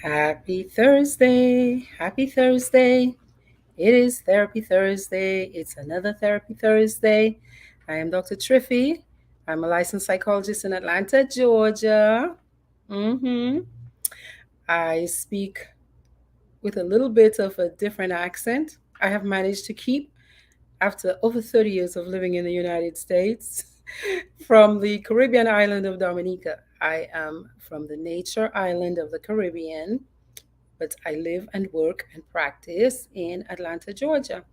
Happy Thursday. Happy Thursday. It is Therapy Thursday. It's another Therapy Thursday. I am Dr. Triphi. I'm a licensed psychologist in Atlanta, Georgia. hmm I speak with a little bit of a different accent. I have managed to keep after over 30 years of living in the United States from the Caribbean island of Dominica. I am from the nature island of the Caribbean, but I live and work and practice in Atlanta, Georgia.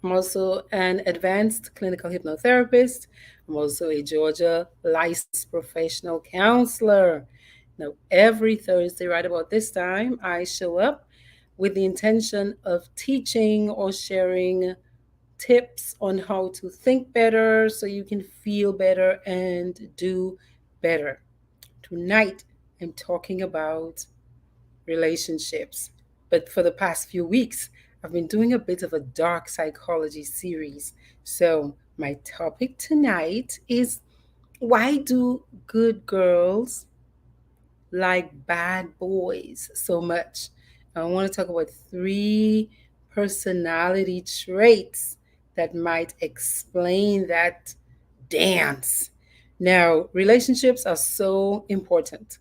I'm also an advanced clinical hypnotherapist. I'm also a Georgia licensed professional counselor. Now, every Thursday, right about this time, I show up with the intention of teaching or sharing tips on how to think better so you can feel better and do better. Tonight, I'm talking about relationships. But for the past few weeks, I've been doing a bit of a dark psychology series. So, my topic tonight is why do good girls like bad boys so much? I want to talk about three personality traits that might explain that dance. Now, relationships are so important.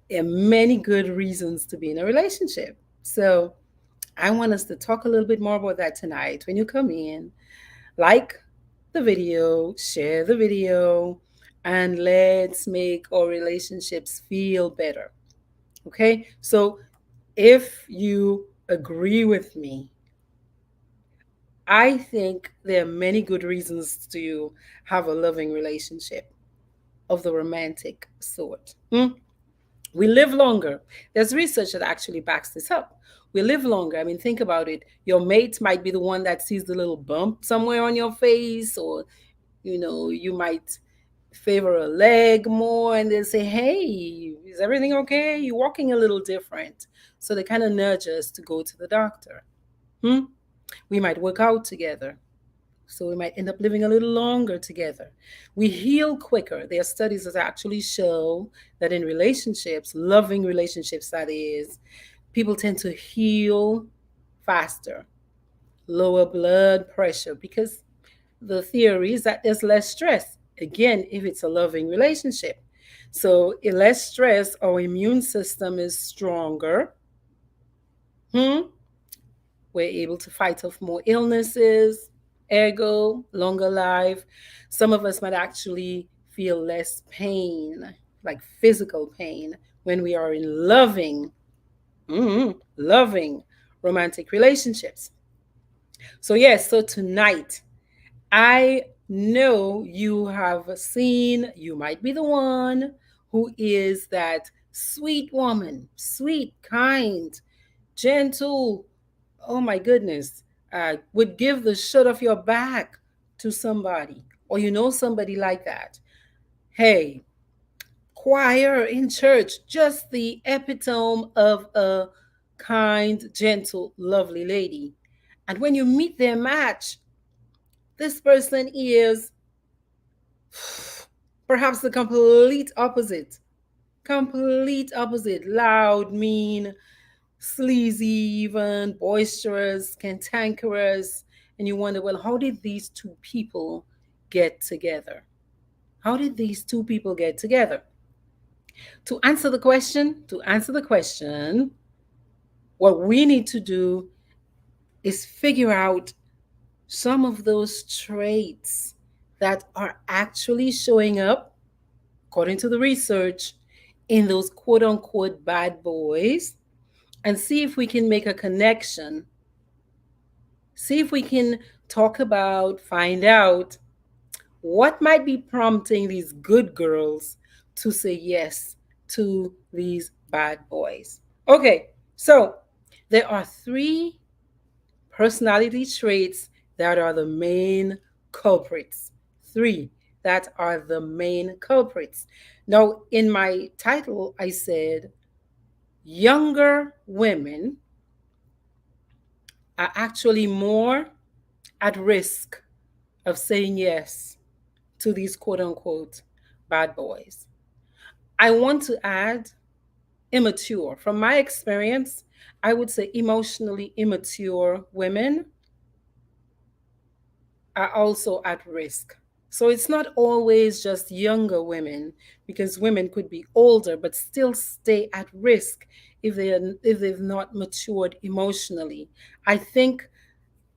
There are many good reasons to be in a relationship. So, I want us to talk a little bit more about that tonight. When you come in, like the video, share the video, and let's make our relationships feel better. Okay? So, if you agree with me, I think there are many good reasons to have a loving relationship of the romantic sort. We live longer. There's research that actually backs this up. We live longer. I mean, think about it. Your mate might be the one that sees the little bump somewhere on your face, or, you might favor a leg more and they'll say, hey, is everything okay? You're walking a little different. So they kind of nudge us to go to the doctor. Hmm? We might work out together. So we might end up living a little longer together. We heal quicker. There are studies that actually show that in relationships, loving relationships, that is, people tend to heal faster, lower blood pressure, because the theory is that there's less stress. Again, if it's a loving relationship. So, in less stress, our immune system is stronger. Hmm? We're able to fight off more illnesses, ergo, longer life. Some of us might actually feel less pain, like physical pain, when we are in loving romantic relationships. So, yes, so tonight, I know you have seen, you might be the one who is that sweet woman, sweet, kind, gentle, oh my goodness, would give the shirt off your back to somebody, or you know somebody like that. Hey, choir in church, just the epitome of a kind, gentle, lovely lady. And when you meet their match, this person is perhaps the complete opposite. Complete opposite. Loud, mean, sleazy, even boisterous, cantankerous. And you wonder, well, how did these two people get together? How did these two people get together? To answer the question, what we need to do is figure out some of those traits that are actually showing up, according to the research, in those quote unquote bad boys, and see if we can make a connection. See if we can find out what might be prompting these good girls to say yes to these bad boys. Okay, so there are three personality traits that are the main culprits. Three that are the main culprits. Now, in my title, I said younger women are actually more at risk of saying yes to these quote unquote bad boys. I want to add immature. From my experience, I would say emotionally immature women are also at risk. So it's not always just younger women, because women could be older but still stay at risk if they've not matured emotionally. I think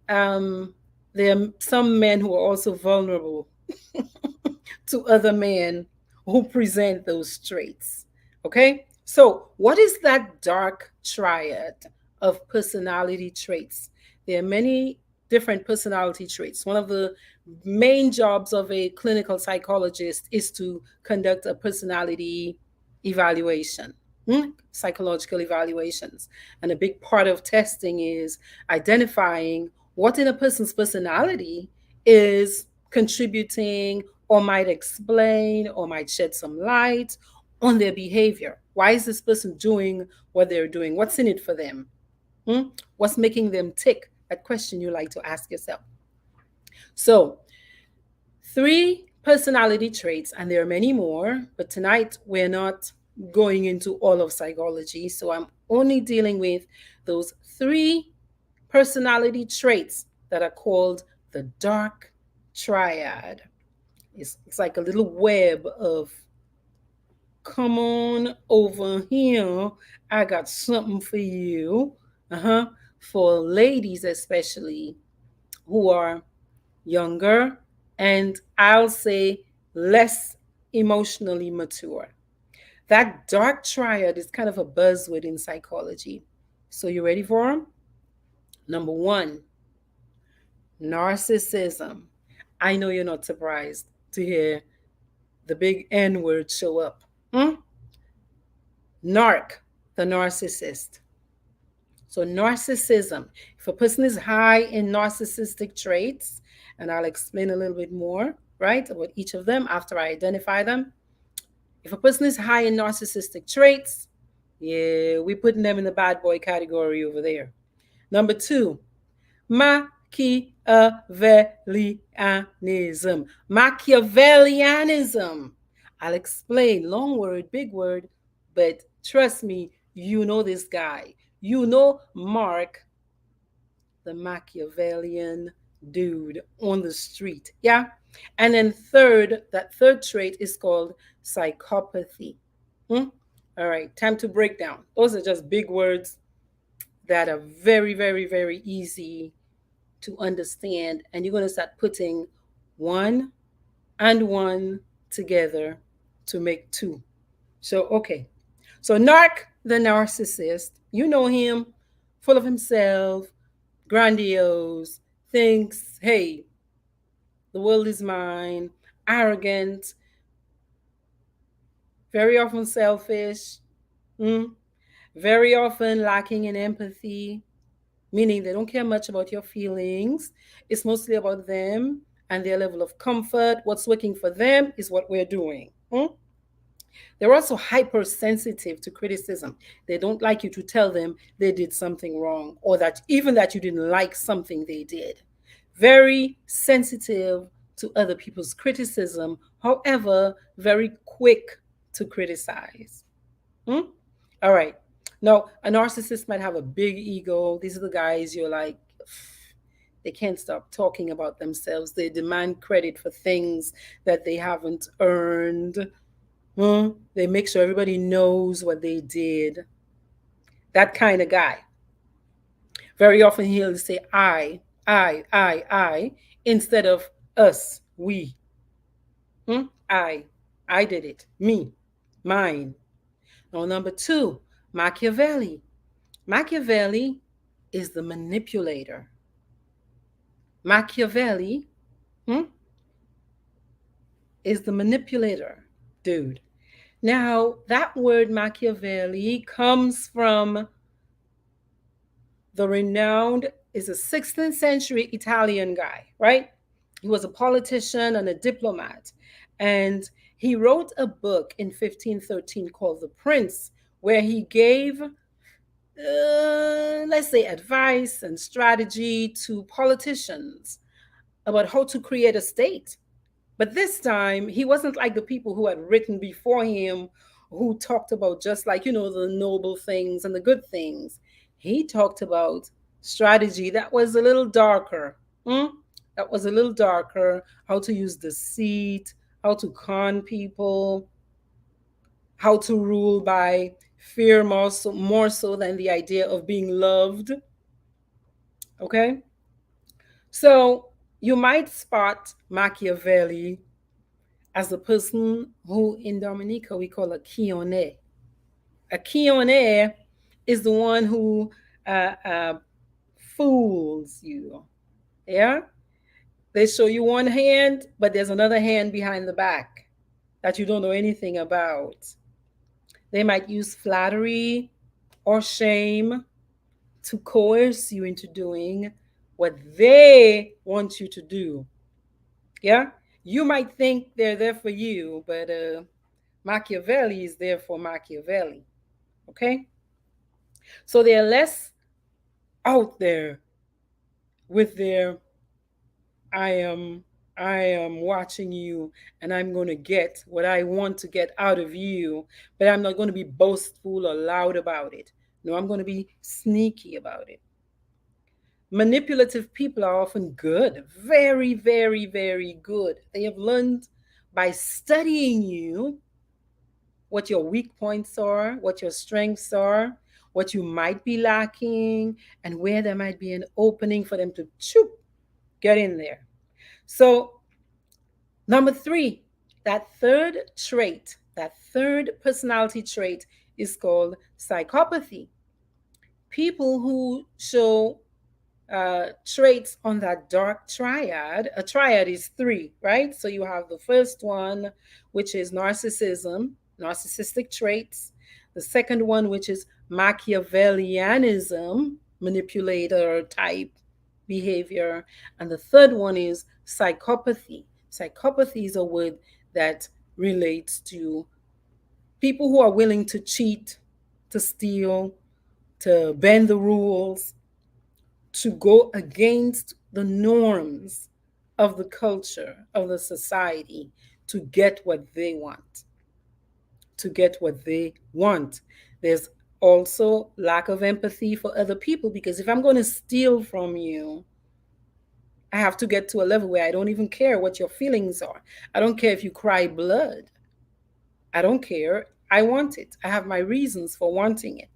there are some men who are also vulnerable to other men who present those traits. Okay? So, what is that dark triad of personality traits? There are many different personality traits. One of the main jobs of a clinical psychologist is to conduct a personality evaluation, psychological evaluations. And a big part of testing is identifying what in a person's personality is contributing or might explain or might shed some light on their behavior. Why is this person doing what they're doing? What's in it for them? Hmm? What's making them tick? That question you like to ask yourself. So, three personality traits, and there are many more, but tonight we're not going into all of psychology. So, I'm only dealing with those three personality traits that are called the dark triad. It's like a little web of, come on over here. I got something for you. Uh-huh. For ladies especially who are younger and I'll say less emotionally mature. That dark triad is kind of a buzzword in psychology. So you ready for them? Number one, narcissism. I know you're not surprised to hear the big N word show up. Hmm? Narc, the narcissist. So, narcissism, if a person is high in narcissistic traits, and I'll explain a little bit more, right, about each of them after I identify them. If a person is high in narcissistic traits, yeah, we're putting them in the bad boy category over there. Number two, Machiavellianism. Machiavellianism. I'll explain. Long word, big word, but trust me, you know this guy. You know Mark, the Machiavellian dude on the street. Yeah. And then that third trait is called psychopathy. Hmm? All right, time to break down. Those are just big words that are very, very, very easy to understand, and you're going to start putting one and one together to make two. So, okay. So, Narc, the narcissist, you know him, full of himself, grandiose, thinks, hey, the world is mine, arrogant, very often selfish, mm, very often lacking in empathy, meaning they don't care much about your feelings. It's mostly about them and their level of comfort. What's working for them is what we're doing. They're also hypersensitive to criticism. They don't like you to tell them they did something wrong, or that even that you didn't like something they did. Very sensitive to other people's criticism, however, very quick to criticize. Hmm? All right. Now, a narcissist might have a big ego. These are the guys you're like, they can't stop talking about themselves. They demand credit for things that they haven't earned. They make sure everybody knows what they did. That kind of guy. Very often he'll say, I, instead of us, we. I, I did it. Me, mine. Now, number two, Machiavelli. Machiavelli is the manipulator. Machiavelli hmm, is the manipulator, dude. Now, that word Machiavelli comes from the renowned, is a 16th century Italian guy, right? He was a politician and a diplomat. And he wrote a book in 1513 called The Prince, where he gave let's say, advice and strategy to politicians about how to create a state. But this time, he wasn't like the people who had written before him, who talked about just like, the noble things and the good things. He talked about strategy that was a little darker. Hmm? That was a little darker. How to use deceit, how to con people, how to rule by fear more so than the idea of being loved. Okay? So you might spot Machiavelli as the person who in Dominica we call a Chione. A Chione is the one who uh, uh, fools you. Yeah? They show you one hand, but there's another hand behind the back that you don't know anything about. They might use flattery or shame to coerce you into doing what they want you to do. Yeah? You might think they're there for you, but Machiavelli is there for Machiavelli. Okay? So they're less out there with their I am I am watching you and I'm going to get what I want to get out of you, but I'm not going to be boastful or loud about it. No, I'm going to be sneaky about it. Manipulative people are often good, very, very, very good. They have learned by studying you what your weak points are, what your strengths are, what you might be lacking, and where there might be an opening for them to get in there. So, number three, that third personality trait is called psychopathy. People who show traits on that dark triad. A triad is three, right? So you have the first one, which is narcissism, narcissistic traits. The second one, which is Machiavellianism, manipulator type behavior. And the third one is psychopathy. Psychopathy is a word that relates to people who are willing to cheat, to steal, to bend the rules, to go against the norms of the culture, of the society, to get what they want. To get what they want. There's also lack of empathy for other people because if I'm going to steal from you, I have to get to a level where I don't even care what your feelings are. I don't care if you cry blood. I don't care. I want it. I have my reasons for wanting it.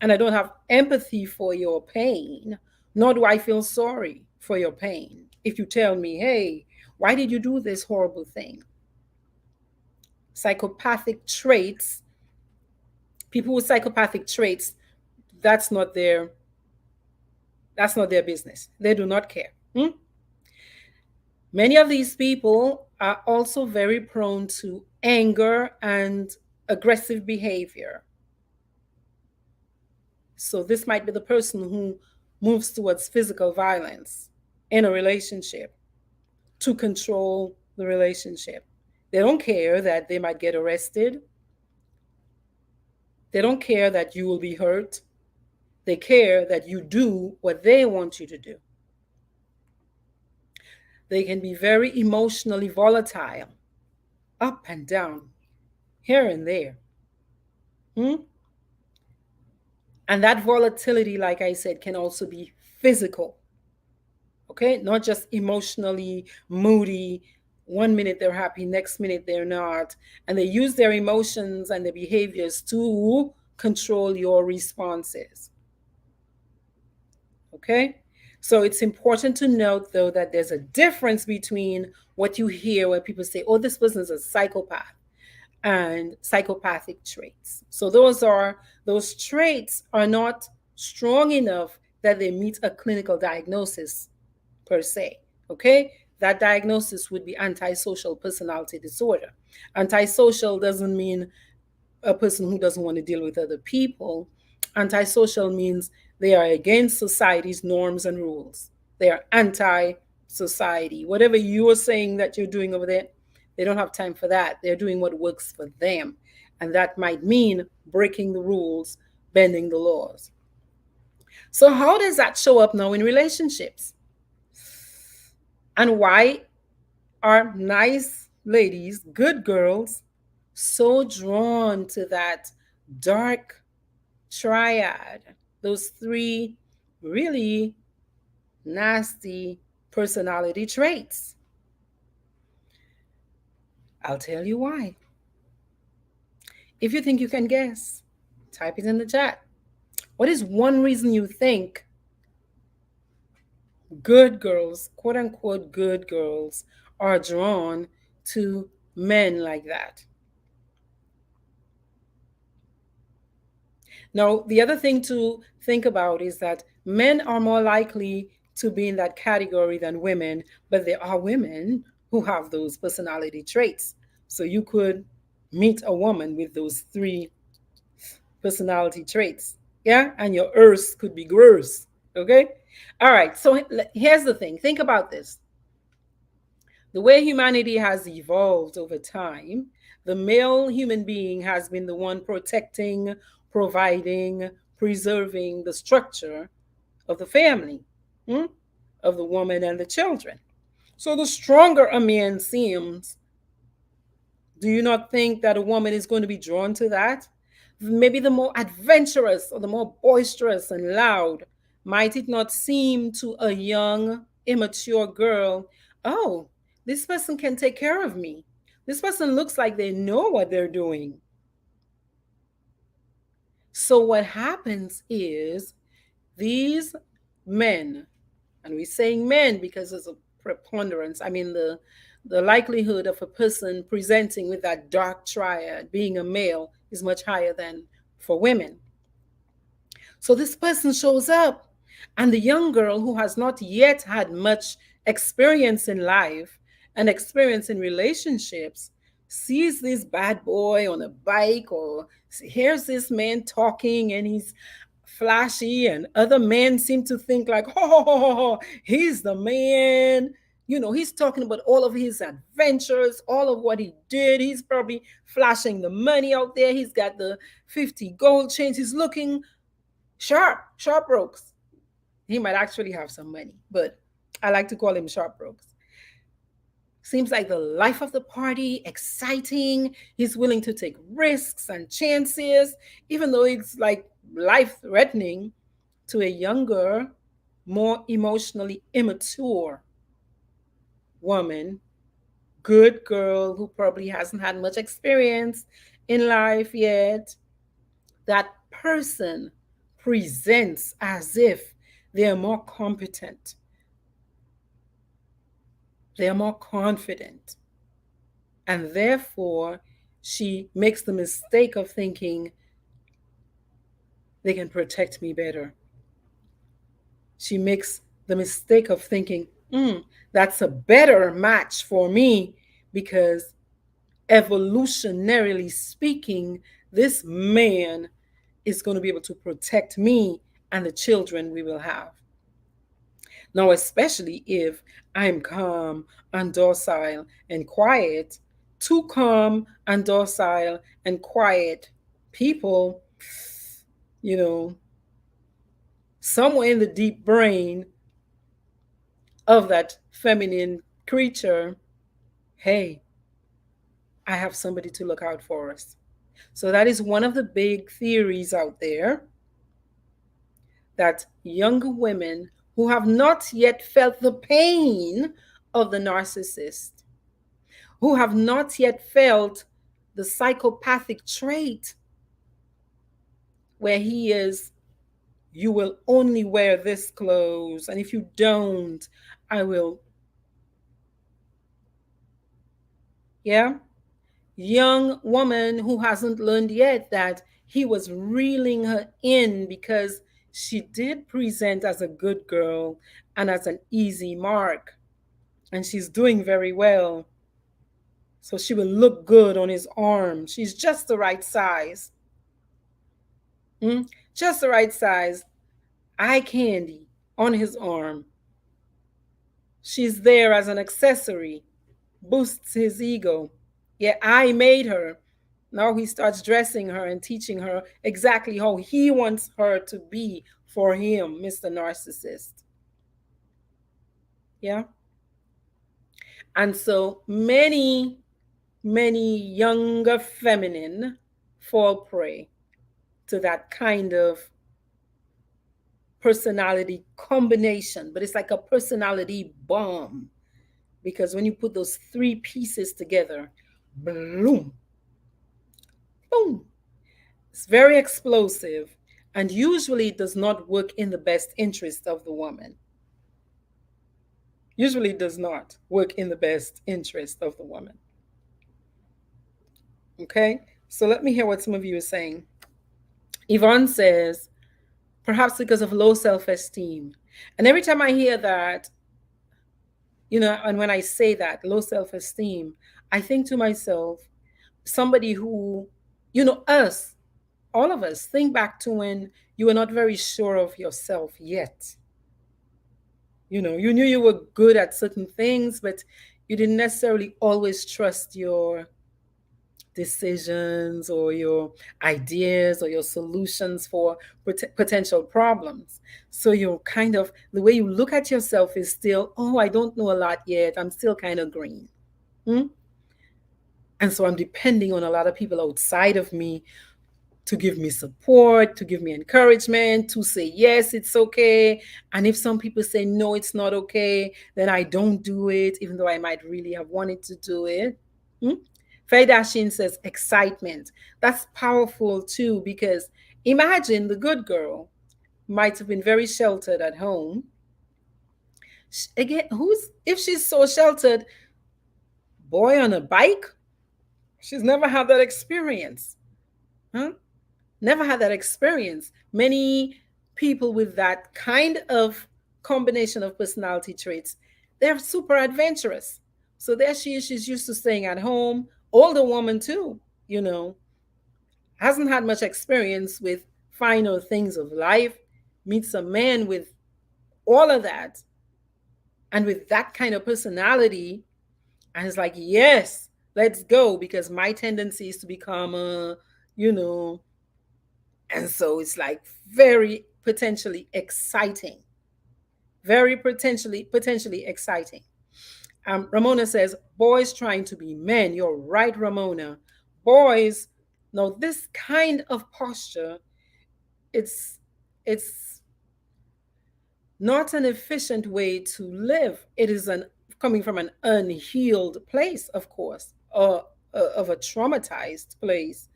And I don't have empathy for your pain, nor do I feel sorry for your pain. If you tell me, hey, why did you do this horrible thing? Psychopathic traits, people with psychopathic traits, that's not their business. They do not care. Many of these people are also very prone to anger and aggressive behavior. So this might be the person who moves towards physical violence in a relationship to control the relationship. They don't care that they might get arrested. They don't care that you will be hurt. They care that you do what they want you to do. They can be very emotionally volatile, up and down, here and there. And that volatility, like I said, can also be physical. Okay, not just emotionally moody. One minute they're happy, next minute they're not. And they use their emotions and their behaviors to control your responses. Okay, so it's important to note, though, that there's a difference between what you hear when people say, oh, this person is a psychopath, and psychopathic traits. So those traits are not strong enough that they meet a clinical diagnosis per se. Okay, that diagnosis would be antisocial personality disorder. Antisocial doesn't mean a person who doesn't want to deal with other people. Antisocial means they are against society's norms and rules. They are anti-society. Whatever you are saying that you're doing over there, they don't have time for that. They're doing what works for them. And that might mean breaking the rules, bending the laws. So how does that show up now in relationships? And why are nice ladies, good girls, so drawn to that dark triad, those three really nasty personality traits. I'll tell you why. If you think you can guess, type it in the chat. What is one reason you think good girls, quote unquote good girls, are drawn to men like that? Now, the other thing to think about is that men are more likely to be in that category than women, but there are women who have those personality traits. So you could meet a woman with those three personality traits. Yeah. And your earth could be gross. Okay. All right. So here's the thing, think about this. The way humanity has evolved over time, the male human being has been the one protecting, providing, preserving the structure of the family, hmm, of the woman and the children. So the stronger a man seems, do you not think that a woman is going to be drawn to that? Maybe the more adventurous or the more boisterous and loud, might it not seem to a young, immature girl, oh, this person can take care of me? This person looks like they know what they're doing. So, what happens is these men, and we're saying men because there's a preponderance, I mean, the likelihood of a person presenting with that dark triad being a male is much higher than for women. So this person shows up, and the young girl who has not yet had much experience in life and experience in relationships sees this bad boy on a bike, or hears this man talking and he's flashy, and other men seem to think like, oh, he's the man. You know, he's talking about all of his adventures, all of what he did. He's probably flashing the money out there. He's got the 50 gold chains. He's looking sharp, sharp ropes. He might actually have some money, but I like to call him sharp ropes. Seems like the life of the party, exciting. He's willing to take risks and chances, even though it's like life threatening to a younger, more emotionally immature woman, good girl who probably hasn't had much experience in life yet. That person presents as if they're more competent, they're more confident, and therefore she makes the mistake of thinking they can protect me better. She makes the mistake of thinking, that's a better match for me because evolutionarily speaking, this man is going to be able to protect me and the children we will have. Now, especially if I'm calm and docile and quiet, too calm and docile and quiet people, you know, somewhere in the deep brain of that feminine creature, hey, I have somebody to look out for us. So that is one of the big theories out there, that younger women who have not yet felt the pain of the narcissist, who have not yet felt the psychopathic trait where he is, you will only wear this clothes, and if you don't, I will. Yeah. Young woman who hasn't learned yet that he was reeling her in because she did present as a good girl and as an easy mark, and she's doing very well. So she will look good on his arm. She's just the right size. Just the right size. Eye candy on his arm. She's there as an accessory, boosts his ego. Yeah, I made her. Now he starts dressing her and teaching her exactly how he wants her to be for him, Mr. Narcissist. Yeah. And so many many younger feminine fall prey to that kind of personality combination, but it's like a personality bomb because when you put those three pieces together, boom, boom, it's very explosive and usually does not work in the best interest of the woman. Usually does not work in the best interest of the woman. Okay, so let me hear what some of you are saying. Yvonne says, perhaps because of low self esteem. And every time I hear that, and when I say that, low self esteem, I think to myself, somebody who, us, all of us, think back to when you were not very sure of yourself yet. You knew you were good at certain things, but you didn't necessarily always trust your decisions or your ideas or your solutions for potential problems. So you're kind of, the way you look at yourself is still, oh, I don't know a lot yet. I'm still kind of green. Hmm? And so I'm depending on a lot of people outside of me to give me support, to give me encouragement, to say, yes, it's okay. And if some people say, no, it's not okay, then I don't do it, even though I might really have wanted to do it. Hmm? Faidashin says, excitement. That's powerful too, because imagine the good girl might have been very sheltered at home. Again, if she's so sheltered, boy on a bike, she's never had that experience. Huh? Never had that experience. Many people with that kind of combination of personality traits, they're super adventurous. So there she is, she's used to staying at home. Older woman too, hasn't had much experience with final things of life, meets a man with all of that and with that kind of personality, and it's like, yes, let's go, because my tendency is to become you know, and so it's like very potentially exciting. Very potentially exciting. Ramona says, boys trying to be men. You're right, Ramona. Boys, no, this kind of posture, it's it's not an efficient way to live. It is an coming from an unhealed place, of course, of a traumatized place,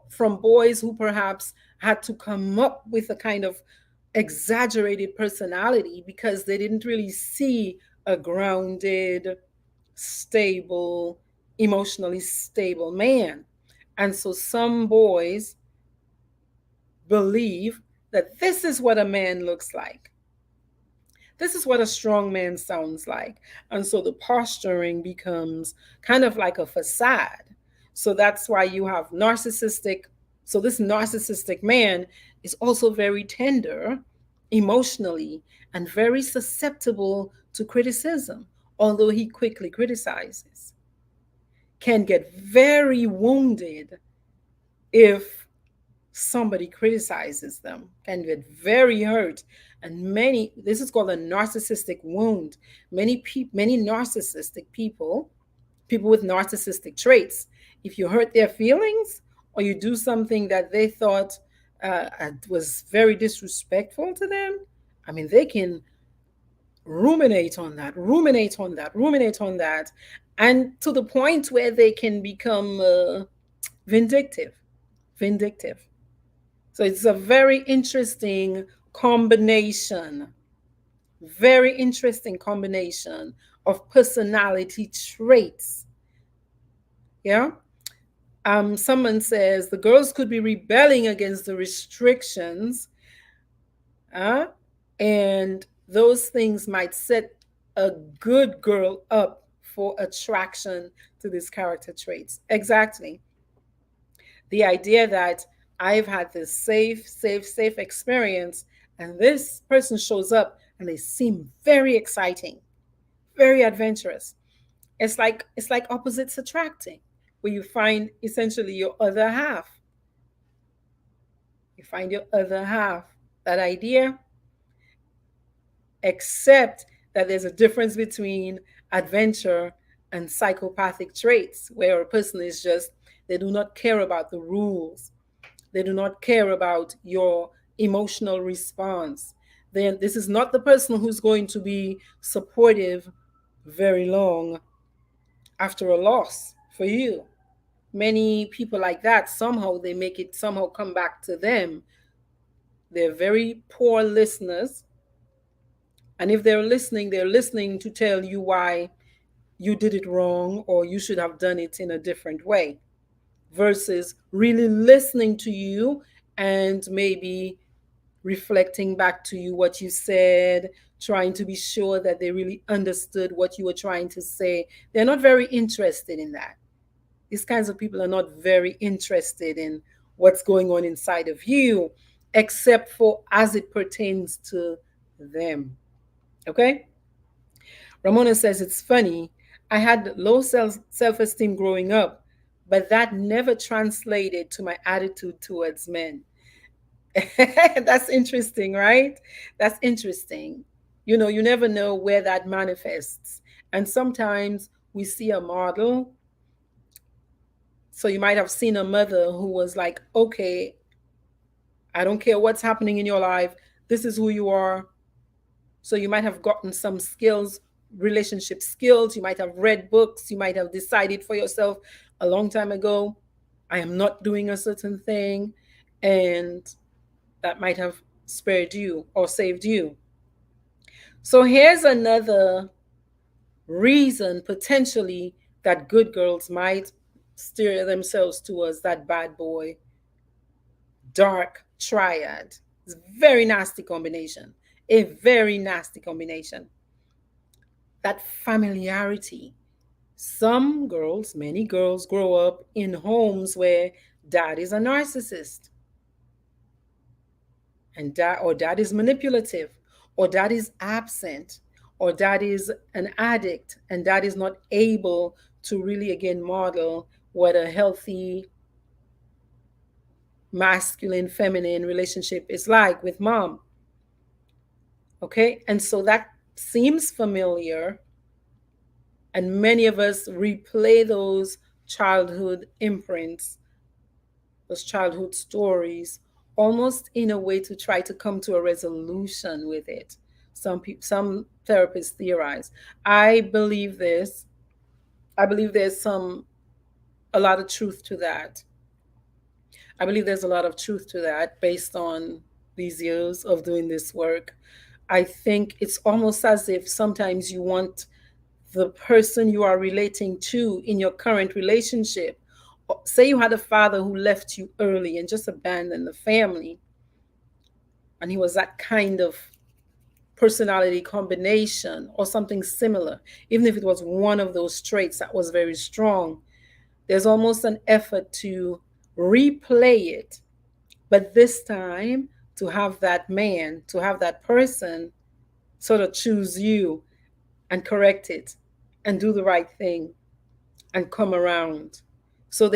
from boys who perhaps had to come up with a kind of exaggerated personality because they didn't really see a grounded, stable, emotionally stable man. And so some boys believe that this is what a man looks like. This is what a strong man sounds like. And so the posturing becomes kind of like a facade. So that's why you have narcissistic. So this narcissistic man is also very tender emotionally and very susceptible to criticism, although he quickly criticizes. Can get very wounded if somebody criticizes them, can get very hurt. And this is called a narcissistic wound. Many narcissistic people with narcissistic traits, if you hurt their feelings or you do something that they thought was very disrespectful to them, I mean, they can ruminate on that, and to the point where they can become vindictive. Vindictive. So it's a very interesting combination, very interesting combination of personality traits. Yeah. Someone says the girls could be rebelling against the restrictions, uh, and those things might set a good girl up for attraction to these character traits. Exactly. The idea that I've had this safe experience, and this person shows up and they seem very exciting, very adventurous. It's like opposites attracting, where you find essentially your other half. You find your other half. That idea, except that there's a difference between adventure and psychopathic traits, where a person is just, they do not care about the rules, they do not care about your emotional response. Then this is not the person who's going to be supportive very long after a loss for you. Many people like that, somehow they make it somehow come back to them. They're very poor listeners. And if they're listening to tell you why you did it wrong or you should have done it in a different way, versus really listening to you and maybe reflecting back to you what you said, trying to be sure that they really understood what you were trying to say. They're not very interested in that. These kinds of people are not very interested in what's going on inside of you, except for as it pertains to them. Okay? Ramona says it's funny. I had low self esteem growing up, but that never translated to my attitude towards men. That's interesting, right? That's interesting. You know, you never know where that manifests. And sometimes we see a model. So you might have seen a mother who was like, okay, I don't care what's happening in your life. This is who you are. So you might have gotten some skills, relationship skills. You might have read books. You might have decided for yourself a long time ago, I am not doing a certain thing. And that might have spared you or saved you. So here's another reason potentially that good girls might steer themselves towards that bad boy, dark triad. It's a very nasty combination. A very nasty combination. That familiarity. Some girls, many girls, grow up in homes where dad is a narcissist, and dad is manipulative, or dad is absent, or dad is an addict, and dad is not able to really again model what a healthy masculine feminine relationship is like with mom. Okay, and so that seems familiar, and many of us replay those childhood imprints, those childhood stories, almost in a way to try to come to a resolution with it. Some therapists theorize. I believe this. I believe there's a lot of truth to that. I believe there's a lot of truth to that based on these years of doing this work. I think it's almost as if sometimes you want the person you are relating to in your current relationship. Say you had a father who left you early and just abandoned the family, and he was that kind of personality combination or something similar, even if it was one of those traits that was very strong. There's almost an effort to replay it, but this time to have that man, to have that person sort of choose you and correct it and do the right thing and come around. So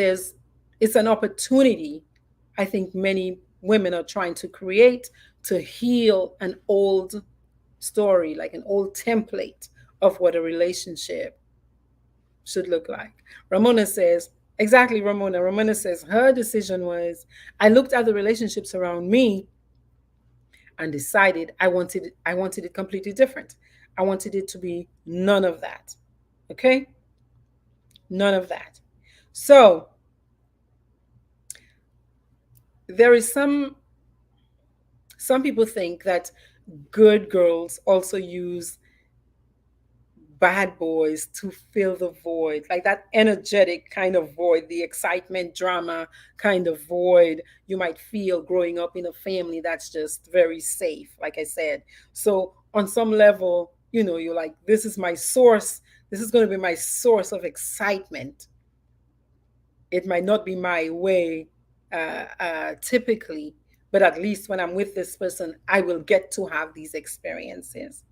it's an opportunity I think many women are trying to create to heal an old story, like an old template of what a relationship should look like. Ramona says, exactly, Ramona. Ramona says her decision was, I looked at the relationships around me and decided I wanted it completely different. I wanted it to be none of that. Okay? None of that. So there is some people think that good girls also use bad boys to fill the void, like that energetic kind of void, the excitement, drama kind of void you might feel growing up in a family that's just very safe, like I said. So, on some level, you're like, this is my source. This is going to be my source of excitement. It might not be my way typically, but at least when I'm with this person, I will get to have these experiences.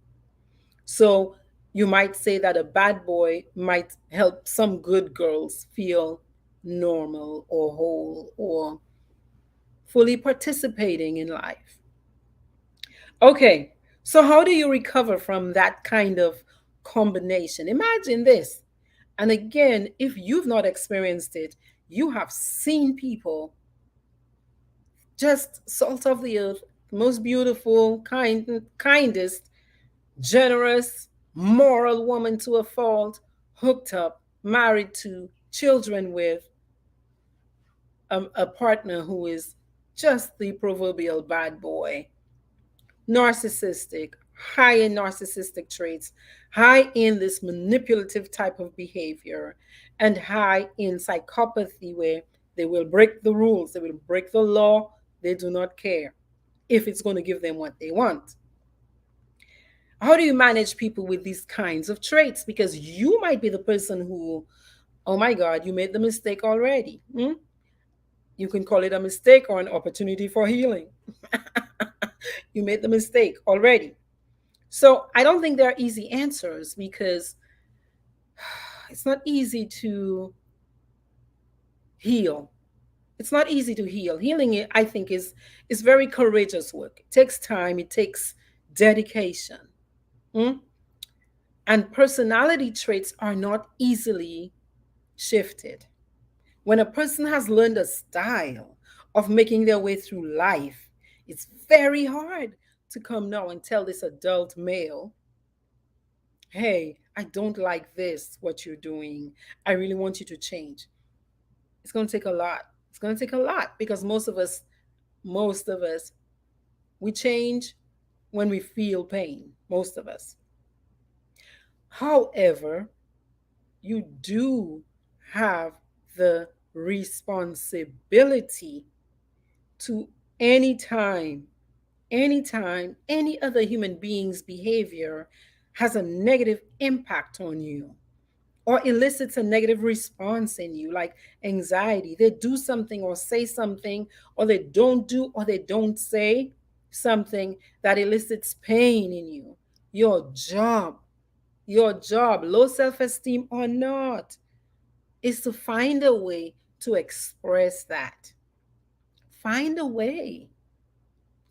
So you might say that a bad boy might help some good girls feel normal or whole or fully participating in life. Okay, so how do you recover from that kind of combination? Imagine this. And again, if you've not experienced it, you have seen people, just salt of the earth, most beautiful, kindest, generous, moral woman to a fault, hooked up, married to, children with a partner who is just the proverbial bad boy, narcissistic, high in narcissistic traits, high in this manipulative type of behavior, and high in psychopathy, where they will break the rules, they will break the law, they do not care if it's going to give them what they want. How do you manage people with these kinds of traits? Because you might be the person who, oh my God, you made the mistake already. You can call it a mistake or an opportunity for healing. You made the mistake already. So I don't think there are easy answers, because it's not easy to heal. It's not easy to heal. Healing, I think, is very courageous work. It takes time. It takes dedication. Mm? And personality traits are not easily shifted. When a person has learned a style of making their way through life, it's very hard to come now and tell this adult male, hey, I don't like this, what you're doing. I really want you to change. It's going to take a lot. It's going to take a lot, because most of us, we change when we feel pain, most of us. However, you do have the responsibility to, anytime, any other human being's behavior has a negative impact on you or elicits a negative response in you, like anxiety. They do something or say something, or they don't do or they don't say something that elicits pain in you. Your job, low self esteem or not, is to find a way to express that. Find a way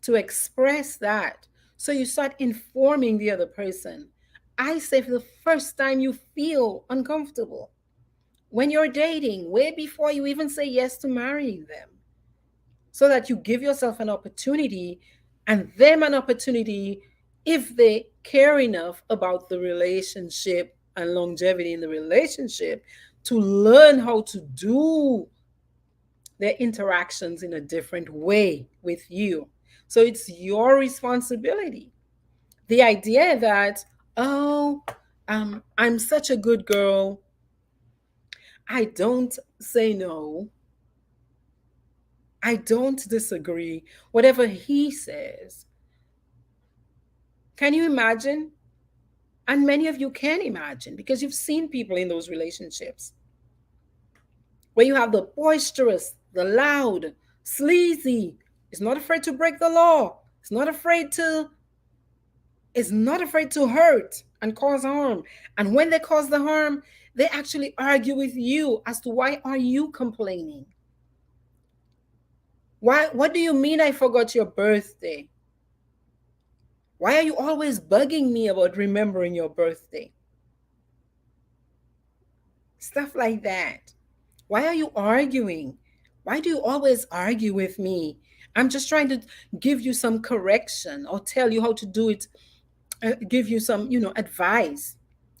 to express that. So you start informing the other person. I say, for the first time you feel uncomfortable, when you're dating, way before you even say yes to marrying them, so that you give yourself an opportunity and them an opportunity, if they care enough about the relationship and longevity in the relationship, to learn how to do their interactions in a different way with you. So it's your responsibility. The idea that, oh, I'm such a good girl, I don't say no, I don't disagree, whatever he says. Can you imagine? And many of you can imagine, because you've seen people in those relationships where you have the boisterous, the loud, sleazy, is not afraid to break the law, is not afraid to hurt and cause harm. And when they cause the harm, they actually argue with you as to, why are you complaining? What do you mean I forgot your birthday? Why are you always bugging me about remembering your birthday? Stuff like that. Why are you arguing? Why do you always argue with me? I'm just trying to give you some correction or tell you how to do it, give you some, advice.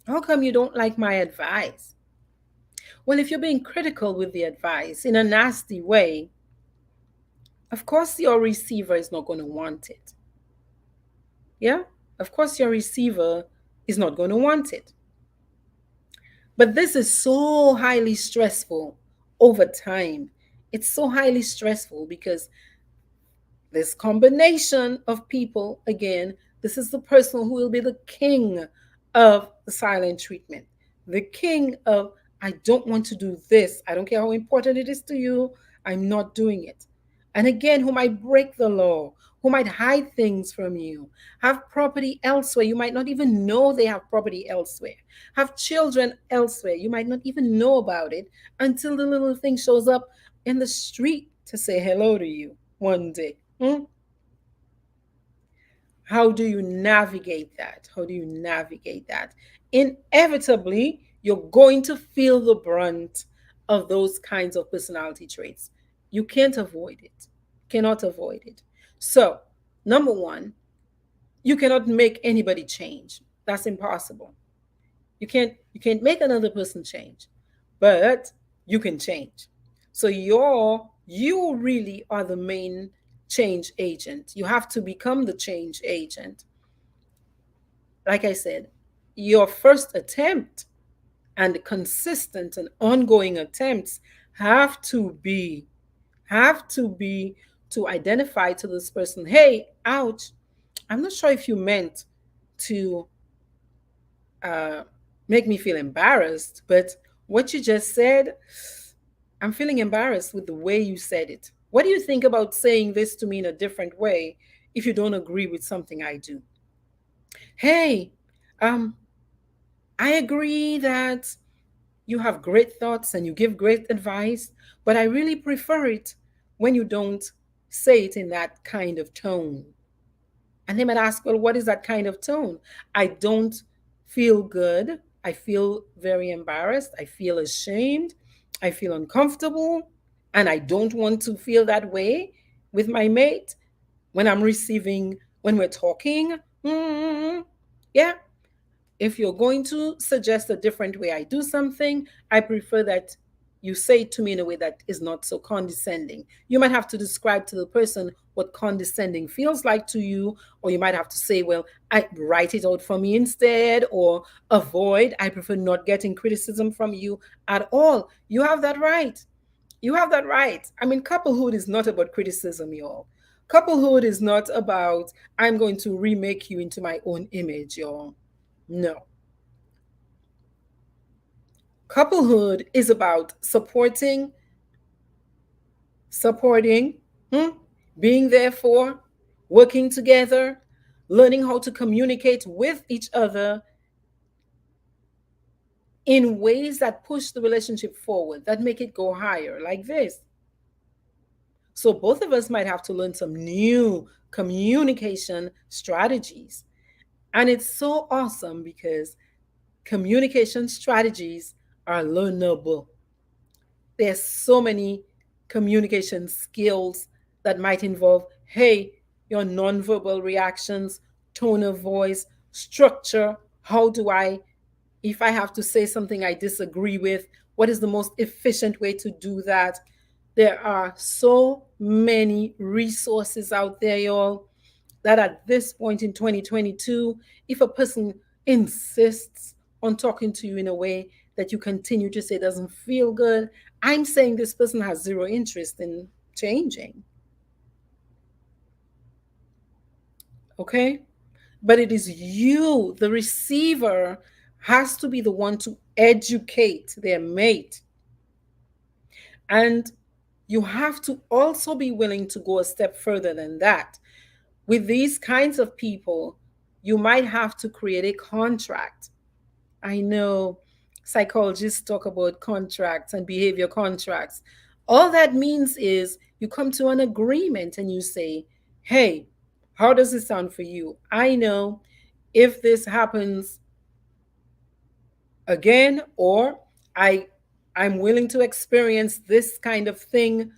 How come you don't like my advice? Well, if you're being critical with the advice in a nasty way, of course your receiver is not going to want it. Yeah? Of course your receiver is not going to want it. But this is so highly stressful over time. It's so highly stressful because this combination of people, again, this is the person who will be the king of the silent treatment, the king of, I don't want to do this. I don't care how important it is to you. I'm not doing it. And again, who might break the law, who might hide things from you, have property elsewhere. You might not even know they have property elsewhere, have children elsewhere. You might not even know about it until the little thing shows up in the street to say hello to you one day. How do you navigate that? How do you navigate that? Inevitably, You're going to feel the brunt of those kinds of personality traits. You can't avoid it. Cannot avoid it. So, number one, you cannot make anybody change. That's impossible. You can't make another person change, but you can change. So you really are the main change agent. You have to become the change agent. Like I said, your first attempt and consistent and ongoing attempts have to be have to be to identify to this person, hey, ouch, I'm not sure if you meant to uh, make me feel embarrassed, but what you just said, I'm feeling embarrassed with the way you said it. What do you think about saying this to me in a different way if you don't agree with something I do? Hey, um, I agree that you have great thoughts and you give great advice, but I really prefer it when you don't say it in that kind of tone. And they might ask, well, what is that kind of tone? I don't feel good. I feel very embarrassed. I feel ashamed. I feel uncomfortable. And I don't want to feel that way with my mate when I'm receiving, when we're talking. Mm, yeah, if you're going to suggest a different way I do something, I prefer that you say it to me in a way that is not so condescending. You might have to describe to the person what condescending feels like to you, or you might have to say, well, I write it out for me instead, or avoid. I prefer not getting criticism from you at all. You have that right. You have that right. I mean, couplehood is not about criticism, y'all. Couplehood is not about, I'm going to remake you into my own image, y'all. No. Couplehood is about supporting, hmm, being there for, working together, learning how to communicate with each other in ways that push the relationship forward, that make it go higher, like this. So both of us might have to learn some new communication strategies. And it's so awesome because communication strategies are learnable. There's so many communication skills that might involve, hey, your nonverbal reactions, tone of voice, structure. How do I, if I have to say something I disagree with, what is the most efficient way to do that? There are so many resources out there, y'all, that at this point in 2022, if a person insists on talking to you in a way that you continue to say doesn't feel good, I'm saying this person has zero interest in changing. Okay? But it is you, the receiver, has to be the one to educate their mate. And you have to also be willing to go a step further than that. With these kinds of people, you might have to create a contract. I know psychologists talk about contracts and behavior contracts. All that means is you come to an agreement and you say, hey, how does it sound for you? I know if this happens again, or I I'm willing to experience this kind of thing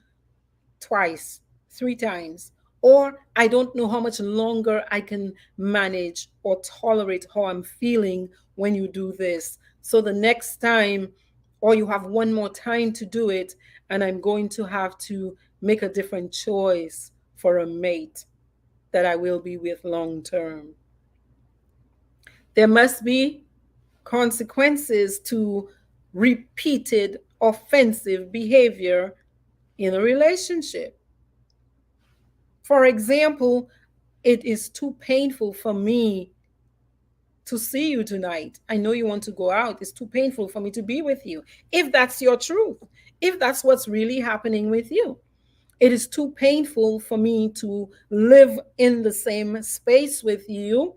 twice, three times, or I don't know how much longer I can manage or tolerate how I'm feeling when you do this. So the next time, or you have one more time to do it, and I'm going to have to make a different choice for a mate that I will be with long term. There must be consequences to repeated offensive behavior in a relationship. For example, it is too painful for me to see you tonight. I know you want to go out. It's too painful for me to be with you. If that's your truth, if that's what's really happening with you, it is too painful for me to live in the same space with you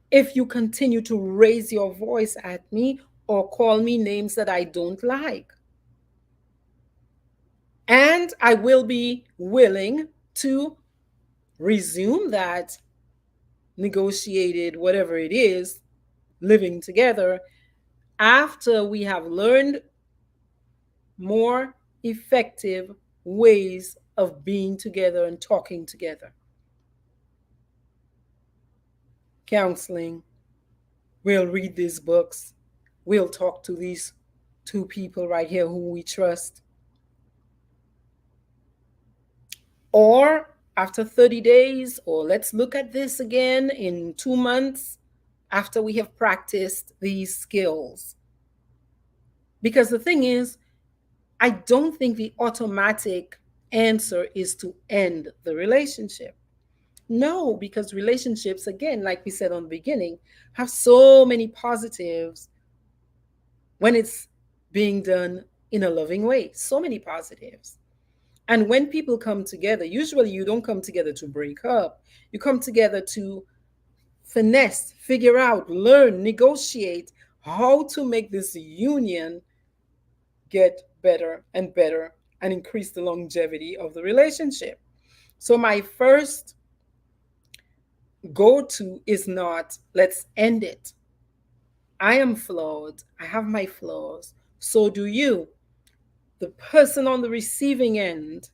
if you continue to raise your voice at me or call me names that I don't like. And I will be willing to resume that negotiated, whatever it is, living together after we have learned more effective ways of being together and talking together. Counseling, we'll read these books, we'll talk to these two people right here who we trust. Or after 30 days, or let's look at this again in 2 months after we have practiced these skills. Because the thing is, I don't think the automatic answer is to end the relationship. No, because relationships, again, like we said on the beginning, have so many positives when it's being done in a loving way. So many positives. And when people come together, usually you don't come together to break up. You come together to finesse, figure out, learn, negotiate how to make this union get better and better and increase the longevity of the relationship. So, my first go to is not let's end it. I am flawed. I have my flaws. So do you. The person on the receiving end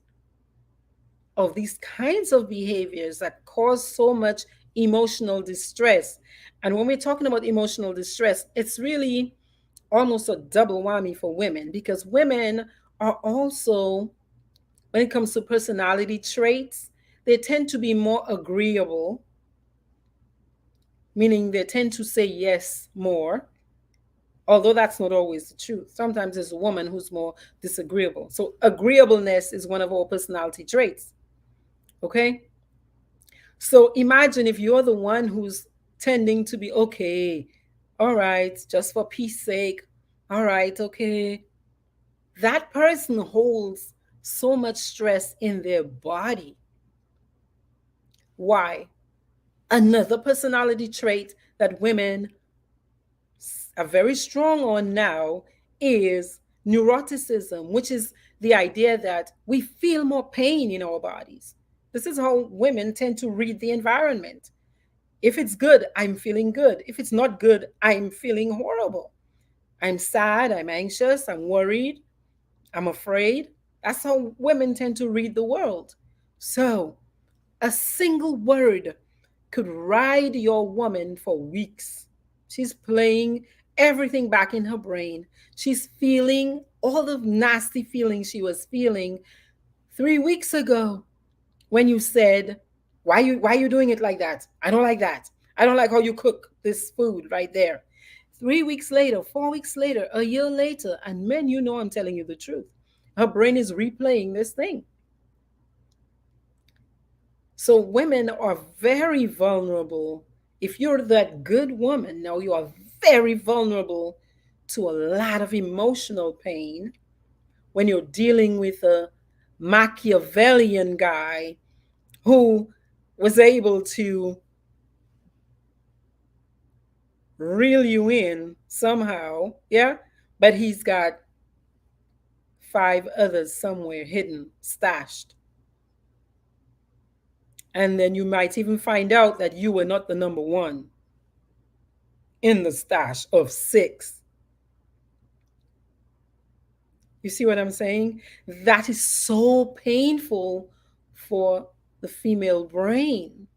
of these kinds of behaviors that cause so much emotional distress. And when we're talking about emotional distress, it's really almost a double whammy for women because women are also, when it comes to personality traits, they tend to be more agreeable, meaning they tend to say yes more, although that's not always the truth. Sometimes there's a woman who's more disagreeable. So, agreeableness is one of our personality traits. Okay? So, imagine if you're the one who's tending to be okay, all right, just for peace sake, all right, okay. That person holds so much stress in their body. Why? Another personality trait that women are very strong on now is neuroticism, which is the idea that we feel more pain in our bodies. This is how women tend to read the environment. If it's good, I'm feeling good. If it's not good, I'm feeling horrible. I'm sad, I'm anxious, I'm worried, I'm afraid. That's how women tend to read the world. So, a single word could ride your woman for weeks. She's playing everything back in her brain. She's feeling all the nasty feelings she was feeling 3 weeks ago when you said, why are you doing it like that? I don't like that. I don't like how you cook this food right there. 3 weeks later, 4 weeks later, a year later, and men, you know I'm telling you the truth. Her brain is replaying this thing. So women are very vulnerable. If you're that good woman, now you are very vulnerable to a lot of emotional pain when you're dealing with a Machiavellian guy who was able to reel you in somehow, yeah? But he's got five others somewhere hidden, stashed. And then you might even find out that you were not the number one in the stash of six. You see what I'm saying? That is so painful for the female brain.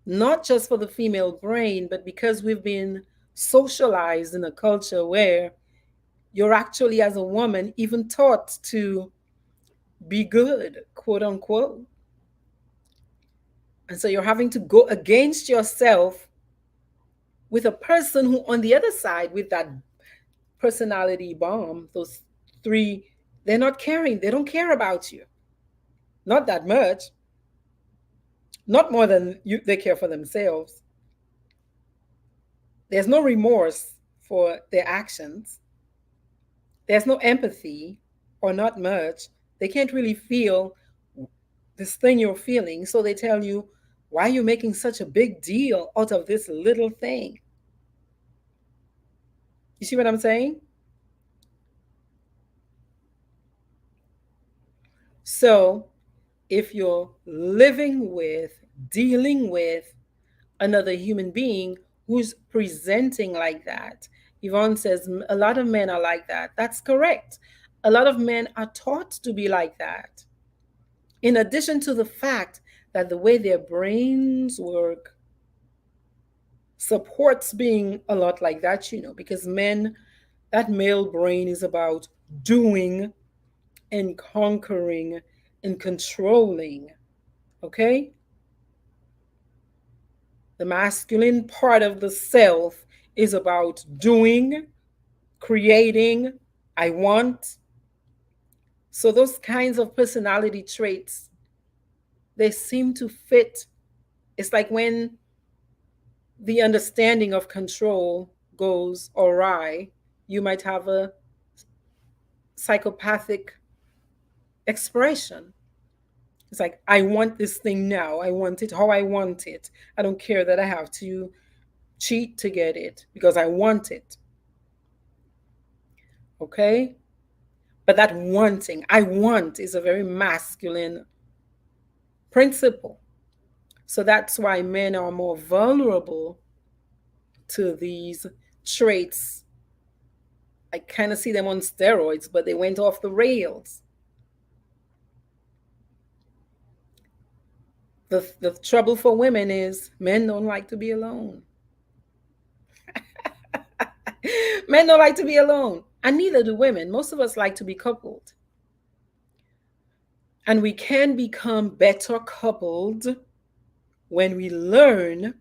Not just for the female brain, but because we've been socialized in a culture where you're actually, as a woman, even taught to be good, quote unquote. And so you're having to go against yourself with a person who, on the other side, with that personality bomb, those three, they're not caring. They don't care about you. Not that much. Not more than they care for themselves. There's no remorse for their actions. There's no empathy, or not much. They can't really feel this thing you're feeling. So they tell you, why are you making such a big deal out of this little thing? You see what I'm saying? So if you're living with, dealing with another human being who's presenting like that, Yvonne says a lot of men are like that. That's correct. A lot of men are taught to be like that. In addition to the fact that the way their brains work supports being a lot like that, because men, that male brain is about doing and conquering and controlling. Okay? The masculine part of the self is about doing, creating, I want. So those kinds of personality traits, they seem to fit. It's like when the understanding of control goes awry, you might have a psychopathic expression. It's like, I want this thing now. I want it how I want it. I don't care that I have to cheat to get it because I want it. Okay? But that wanting, I want, is a very masculine principle. So that's why men are more vulnerable to these traits. I kind of see them on steroids, but they went off the rails. The trouble for women is men don't like to be alone. Men don't like to be alone, and neither do women. Most of us like to be coupled. And we can become better coupled when we learn,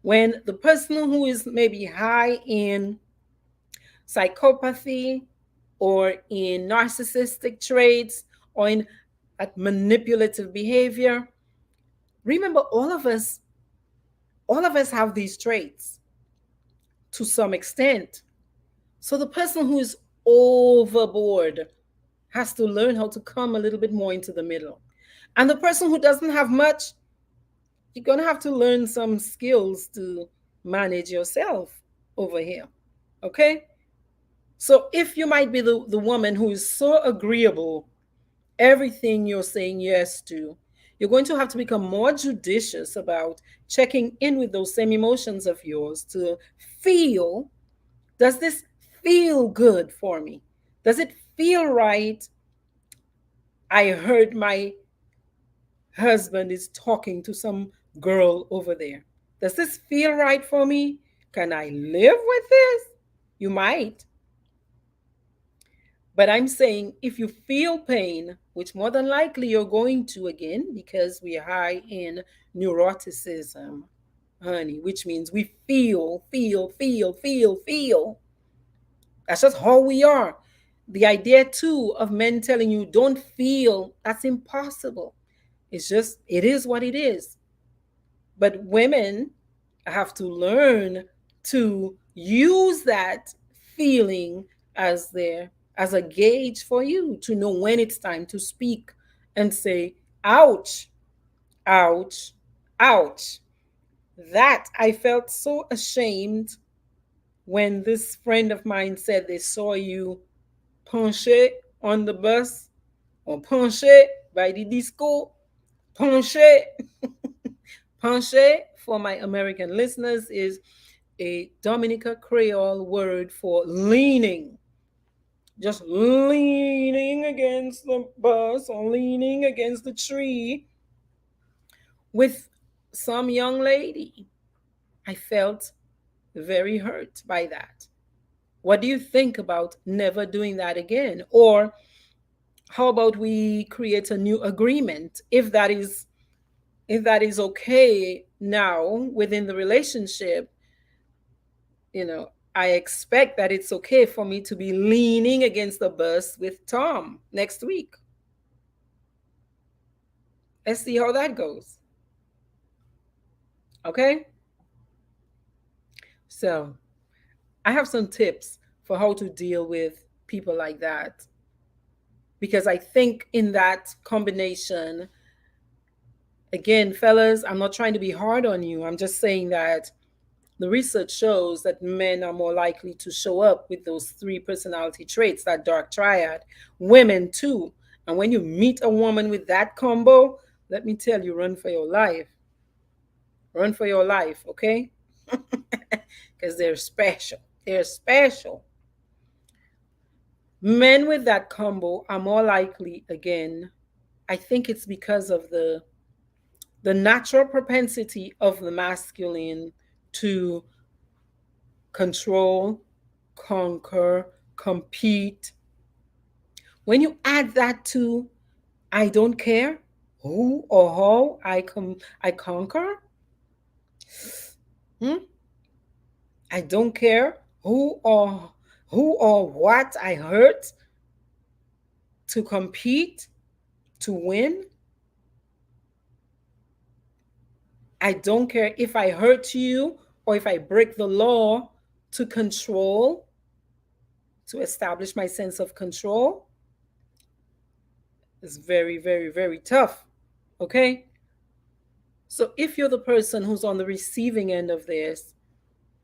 when the person who is maybe high in psychopathy or in narcissistic traits or in that manipulative behavior, remember, all of us have these traits to some extent. So the person who is overboard has to learn how to come a little bit more into the middle. And the person who doesn't have much, you're going to have to learn some skills to manage yourself over here. Okay? So if you might be the woman who is so agreeable, everything you're saying yes to, you're going to have to become more judicious about checking in with those same emotions of yours to feel, does this feel good for me? Does it feel right? I heard my husband is talking to some girl over there. Does this feel right for me? Can I live with this? You might. But I'm saying if you feel pain, which more than likely you're going to again, because we are high in neuroticism, honey, which means we feel, feel, feel, feel, feel. That's just how we are. The idea, too, of men telling you don't feel, that's impossible. It's just, it is what it is. But women have to learn to use that feeling as a gauge for you to know when it's time to speak and say, ouch, ouch, ouch. That I felt so ashamed when this friend of mine said they saw you penché on the bus or penché by the disco. Penché. Penché, for my American listeners, is a Dominica Creole word for leaning. Just leaning against the bus or leaning against the tree with some young lady. I felt very hurt by that. What do you think about never doing that again? Or how about we create a new agreement if that is okay now within the relationship, I expect that it's okay for me to be leaning against the bus with Tom next week. Let's see how that goes. Okay? So, I have some tips for how to deal with people like that. Because I think in that combination, again, fellas, I'm not trying to be hard on you. I'm just saying that the research shows that men are more likely to show up with those three personality traits, that dark triad. Women too. And when you meet a woman with that combo, let me tell you, run for your life. Run for your life, okay? Because they're special. They're special. Men with that combo are more likely, again, I think it's because of the natural propensity of the masculine to control, conquer, compete. When you add that to I don't care who or how I conquer, hmm? I don't care who or what I hurt to compete, to win. I don't care if I hurt you or if I break the law to control, to establish my sense of control. It's very, very, very tough. Okay? So if you're the person who's on the receiving end of this,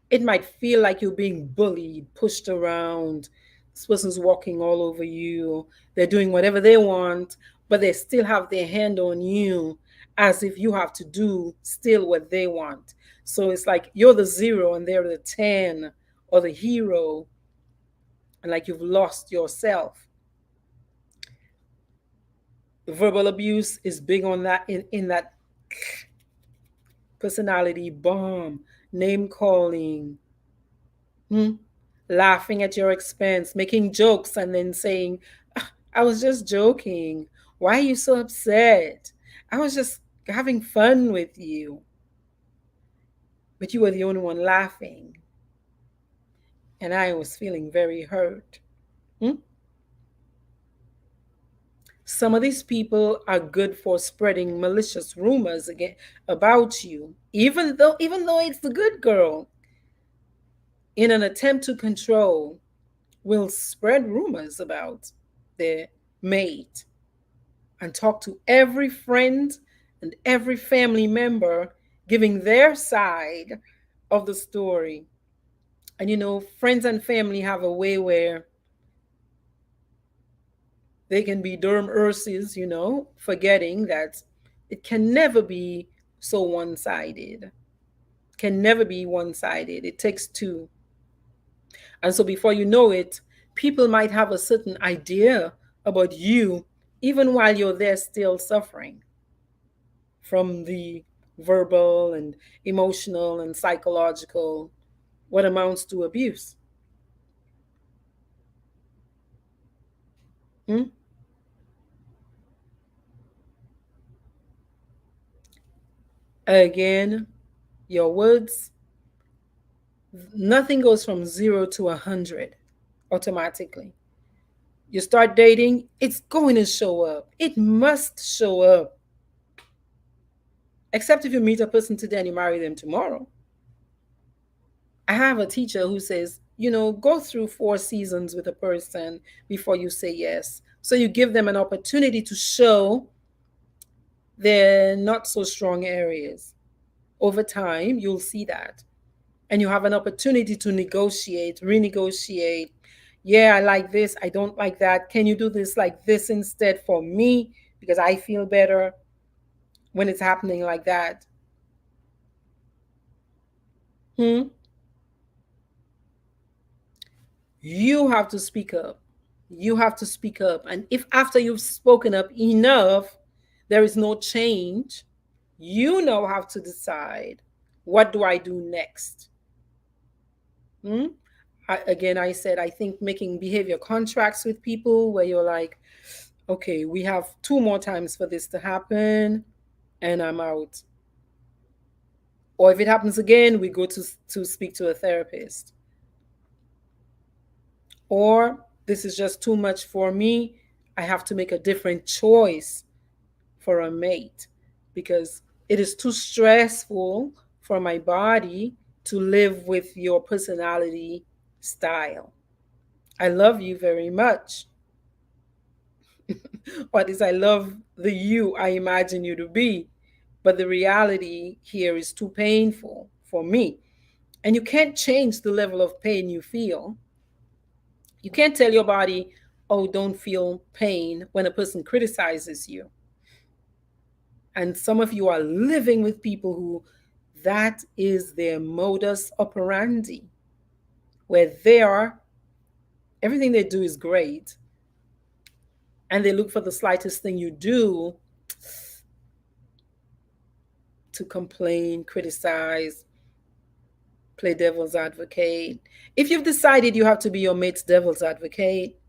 it might feel like you're being bullied, pushed around. This person's walking all over you. They're doing whatever they want, but they still have their hand on you as if you have to do still what they want. So it's like you're the zero and they're the 10 or the hero, and like you've lost yourself. Verbal abuse is big on that in that personality bomb, name calling, hmm? Laughing at your expense, making jokes, and then saying, "Ah, I was just joking. Why are you so upset? I was just having fun with you." But you were the only one laughing, and I was feeling very hurt. Hmm? Some of these people are good for spreading malicious rumors again about you, even though it's the good girl, in an attempt to control, will spread rumors about their mate and talk to every friend and every family member, giving their side of the story. And friends and family have a way where they can be Durham Urses, forgetting that it can never be so one sided. Can never be one sided. It takes two. And so before you know it, people might have a certain idea about you, even while you're there still suffering from the verbal and emotional and psychological, what amounts to abuse. Hmm? Again, your words, nothing goes from 0 to 100 automatically. You start dating, it's going to show up. It must show up. Except if you meet a person today and you marry them tomorrow. I have a teacher who says, go through 4 seasons with a person before you say yes. So you give them an opportunity to show their not so strong areas. Over time, you'll see that. And you have an opportunity to negotiate, renegotiate. Yeah, I like this. I don't like that. Can you do this like this instead for me? Because I feel better when it's happening like that. Hmm? You have to speak up. You have to speak up. And if after you've spoken up enough, there is no change, you know how to decide, what do I do next? Hmm? I said, I think making behavior contracts with people where you're like, okay, we have 2 more times for this to happen, and I'm out. Or if it happens again, we go to speak to a therapist. Or this is just too much for me. I have to make a different choice for a mate because it is too stressful for my body to live with your personality style. I love you very much. What is I love the you I imagine you to be, but the reality here is too painful for me. And you can't change the level of pain you feel. You can't tell your body, oh, don't feel pain when a person criticizes you. And some of you are living with people who that is their modus operandi. where they are, everything they do is great, and they look for the slightest thing you do to complain, criticize, play devil's advocate. If you've decided you have to be your mate's devil's advocate,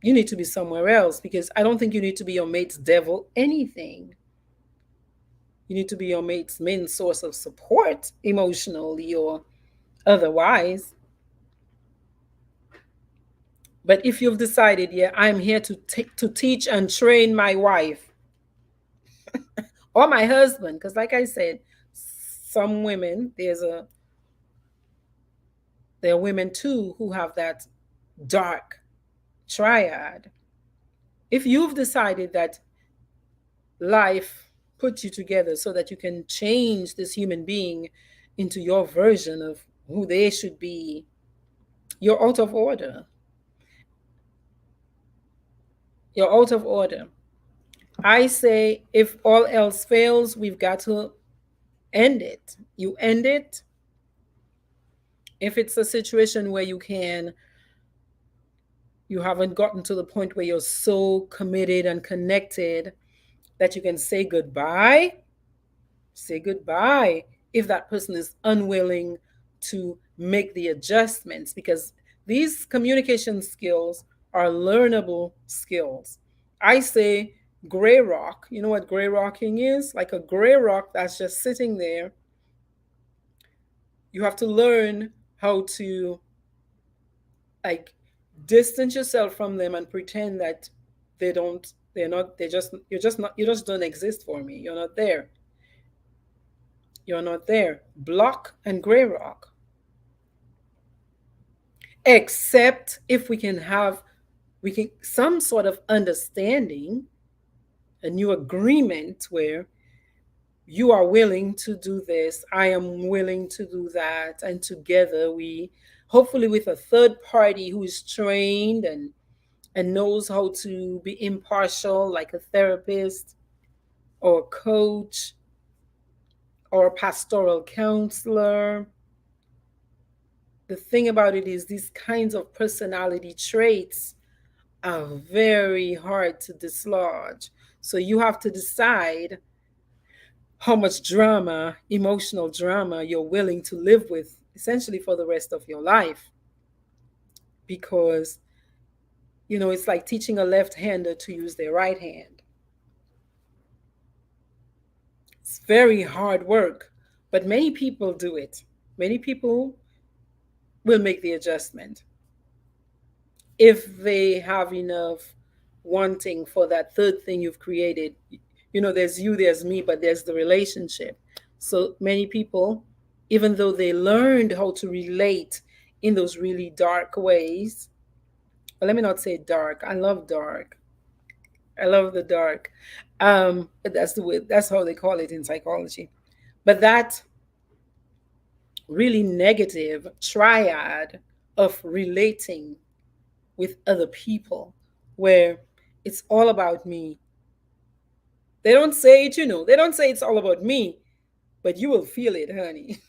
you need to be somewhere else, because I don't think you need to be your mate's devil anything. You need to be your mate's main source of support, emotionally or otherwise. But if you've decided, yeah, I'm here to teach and train my wife or my husband, because like I said, some women, there are women too who have that dark triad. If you've decided that life put you together so that you can change this human being into your version of who they should be, you're out of order. You're out of order. I say, if all else fails, we've got to end it. You end it. If it's a situation where you haven't gotten to the point where you're so committed and connected that you can say goodbye, say goodbye. If that person is unwilling to make the adjustments, because these communication skills are learnable skills. I say gray rock. You know what gray rocking is? Like a gray rock that's just sitting there. You have to learn how to, like, distance yourself from them and pretend that they're not, you just don't exist for me. You're not there. You're not there. Block and gray rock. Except if we can some sort of understanding, a new agreement where you are willing to do this, I am willing to do that, and together we, hopefully with a third party who is trained and knows how to be impartial, like a therapist or a coach or a pastoral counselor. The thing about it is, these kinds of personality traits are very hard to dislodge. So you have to decide how much drama, emotional drama, you're willing to live with essentially for the rest of your life. Because, it's like teaching a left hander to use their right hand. It's very hard work, but many people do it. Many people will make the adjustment if they have enough wanting for that third thing you've created. There's you, there's me, but there's the relationship. So many people, even though they learned how to relate in those really dark ways, but let me not say dark. I love dark. I love the dark. But that's how they call it in psychology. But that really negative triad of relating with other people, where it's all about me. They don't say it, they don't say it's all about me, but you will feel it, honey.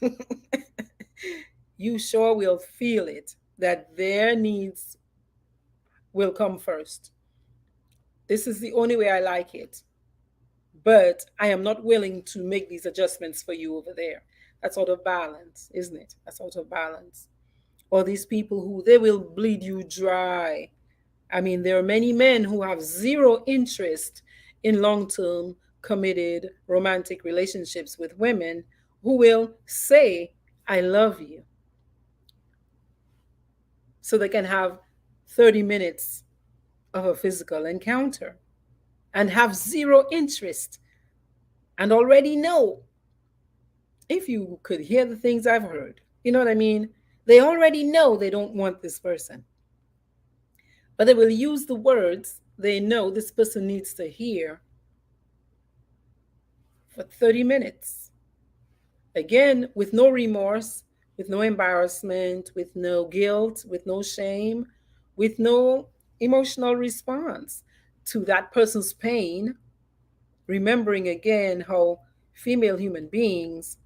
You sure will feel it, that their needs will come first. This is the only way I like it. But I am not willing to make these adjustments for you over there. That's out of balance, isn't it? That's out of balance. Or these people who, they will bleed you dry. I mean, there are many men who have zero interest in long-term committed romantic relationships with women, who will say, I love you, so they can have 30 minutes of a physical encounter and have zero interest, and already know, if you could hear the things I've heard, you know what I mean? They already know they don't want this person, but they will use the words they know this person needs to hear for 30 minutes. Again, with no remorse, with no embarrassment, with no guilt, with no shame, with no emotional response to that person's pain. Remembering again how female human beings,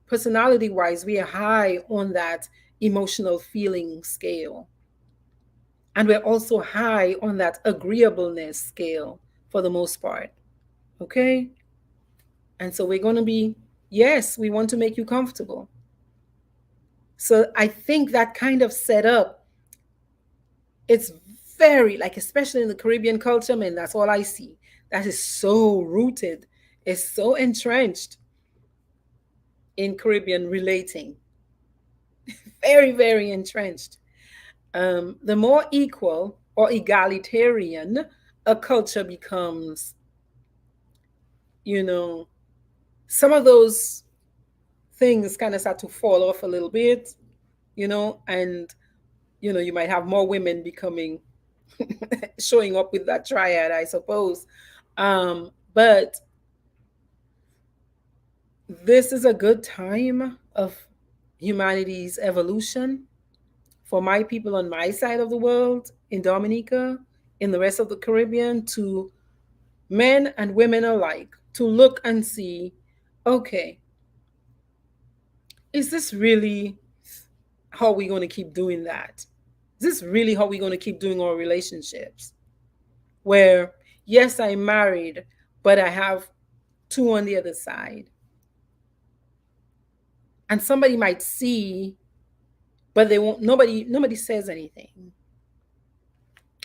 personality wise, we are high on that emotional feeling scale. And we're also high on that agreeableness scale for the most part. Okay? And so we're going to be, yes, we want to make you comfortable. So I think that kind of setup, it's very, like, especially in the Caribbean culture, man, that's all I see. That is so rooted, it's so entrenched in Caribbean relating, very, very entrenched. The more equal or egalitarian a culture becomes, you know, some of those things kind of start to fall off a little bit, and, you might have more women becoming, showing up with that triad, I suppose. But this is a good time of humanity's evolution for my people on my side of the world, in Dominica, in the rest of the Caribbean, to men and women alike, to look and see, okay, is this really how we're going to keep doing that? Is this really how we're going to keep doing our relationships? Where, yes, I'm married, but I have two on the other side. And somebody might see, but they won't, nobody says anything.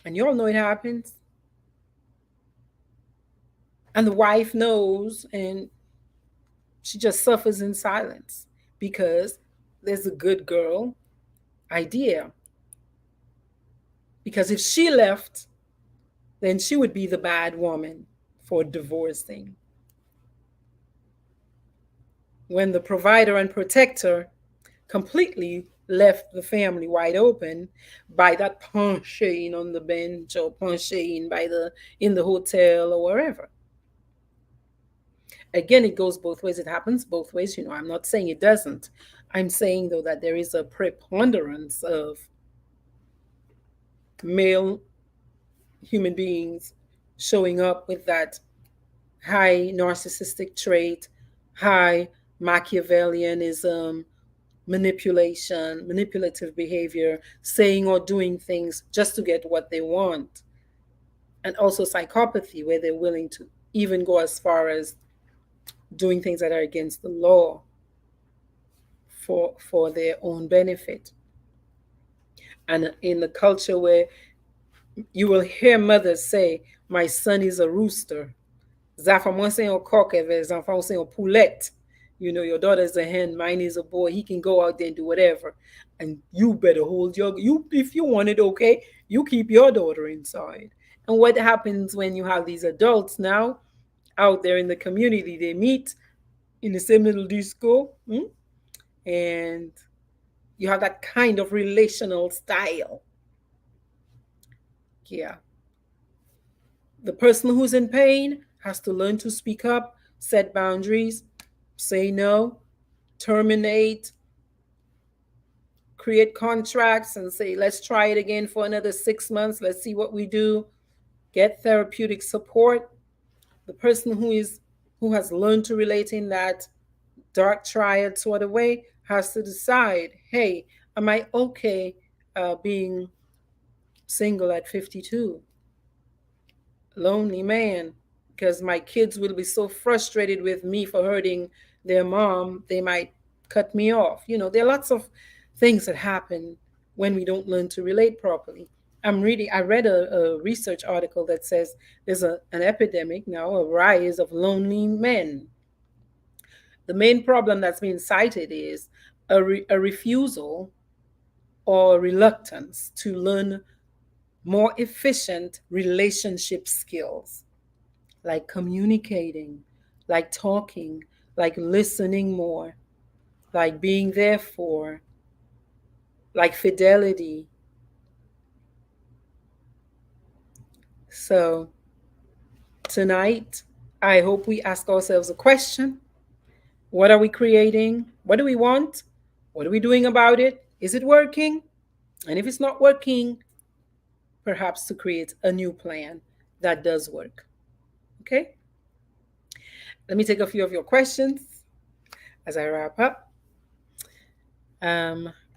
And you all know it happens. And the wife knows, and she just suffers in silence because there's a good girl idea. Because if she left, then she would be the bad woman for divorcing. When the provider and protector completely left the family wide open by that penchant on the bench, or penchant by the in the hotel or wherever. Again, it goes both ways. It happens both ways. I'm not saying it doesn't. I'm saying, though, that there is a preponderance of male human beings showing up with that high narcissistic trait, high Machiavellianism, manipulation, manipulative behavior, saying or doing things just to get what they want. And also psychopathy, where they're willing to even go as far as doing things that are against the law for their own benefit. And in the culture where you will hear mothers say, my son is a rooster. Zafra, moi c'est un coq, les enfants c'est un poulette. Your daughter is a hen, mine is a boy. He can go out there and do whatever. And you better hold if you want it, okay, you keep your daughter inside. And what happens when you have these adults now out there in the community? They meet in the same little disco, and you have that kind of relational style. Yeah. The person who's in pain has to learn to speak up, set boundaries, say no, terminate, create contracts, and say, let's try it again for another 6 months. Let's see what we do. Get therapeutic support. The person who has learned to relate in that dark triad sort of way has to decide, hey, am I okay being single at 52? Lonely man, because my kids will be so frustrated with me for hurting their mom, they might cut me off. There are lots of things that happen when we don't learn to relate properly. I read a research article that says there's an epidemic now, a rise of lonely men. The main problem that's being cited is a refusal or reluctance to learn more efficient relationship skills, like communicating, like talking, like listening more, like being there for, like fidelity. So tonight, I hope we ask ourselves a question. What are we creating? What do we want? What are we doing about it? Is it working? And if it's not working, perhaps to create a new plan that does work. Okay? Let me take a few of your questions as I wrap up.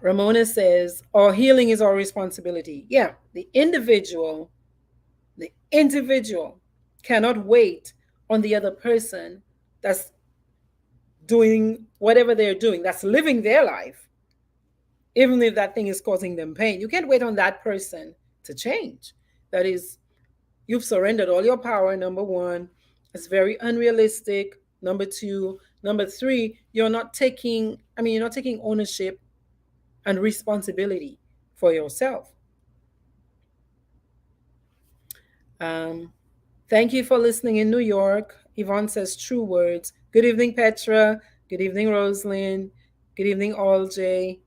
Ramona says, our healing is our responsibility. Yeah, the individual cannot wait on the other person that's doing whatever they're doing, that's living their life, even if that thing is causing them pain. You can't wait on that person to change. That is, you've surrendered all your power, number one. It's very unrealistic. Number two. Number three, you're not taking ownership and responsibility for yourself. Um, Thank you for listening in New York. Yvonne says true words. Good evening, Petra. Good evening, Rosalind. Good evening, All-J.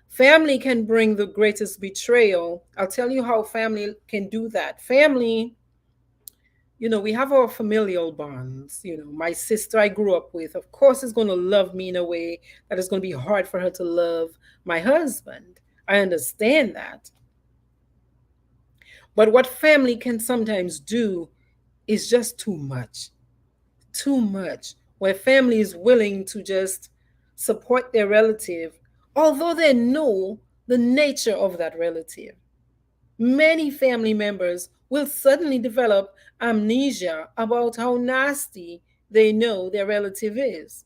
Family can bring the greatest betrayal. I'll tell you how family can do that. Family, we have our familial bonds. My sister I grew up with, of course, is going to love me in a way that is going to be hard for her to love my husband. I understand that. But what family can sometimes do is just too much. Too much. Where family is willing to just support their relative, although they know the nature of that relative. Many family members will suddenly develop amnesia about how nasty they know their relative is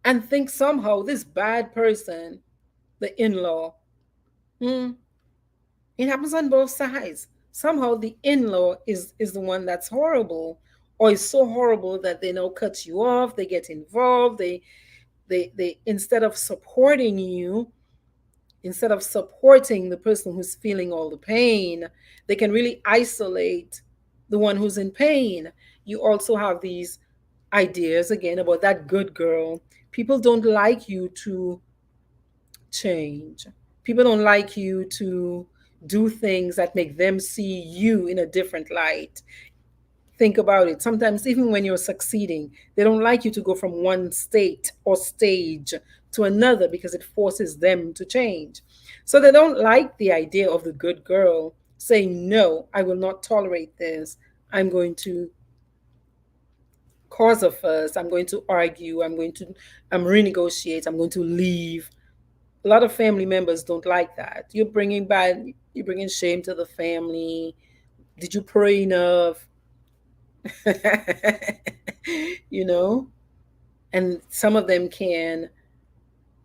and think somehow this bad person, the in law, hmm, it happens on both sides. Somehow the in law is the one that's horrible, or is so horrible that they now cut you off, they get involved, they instead of supporting you, instead of supporting the person who's feeling all the pain, they can really isolate the one who's in pain. You also have these ideas again about that good girl. People don't like you to change. People don't like you to do things that make them see you in a different light. Think about it. Sometimes, even when you're succeeding, they don't like you to go from one state or stage to another because it forces them to change. So they don't like the idea of the good girl saying, no, I will not tolerate this. I'm going to cause a fuss. I'm going to argue. I'm renegotiate. I'm going to leave. A lot of family members don't like that. You're bringing shame to the family. Did you pray enough? you know and some of them can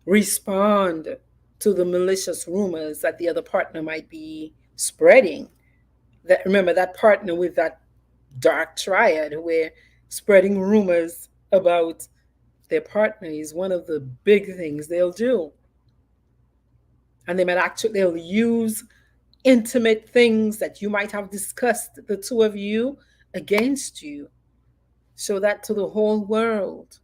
respond to the malicious rumors that the other partner might be spreading. That, remember, that partner with that dark triad where spreading rumors about their partner is one of the big things they'll do. And they'll use intimate things that you might have discussed, the two of you, against you. Show that to the whole world.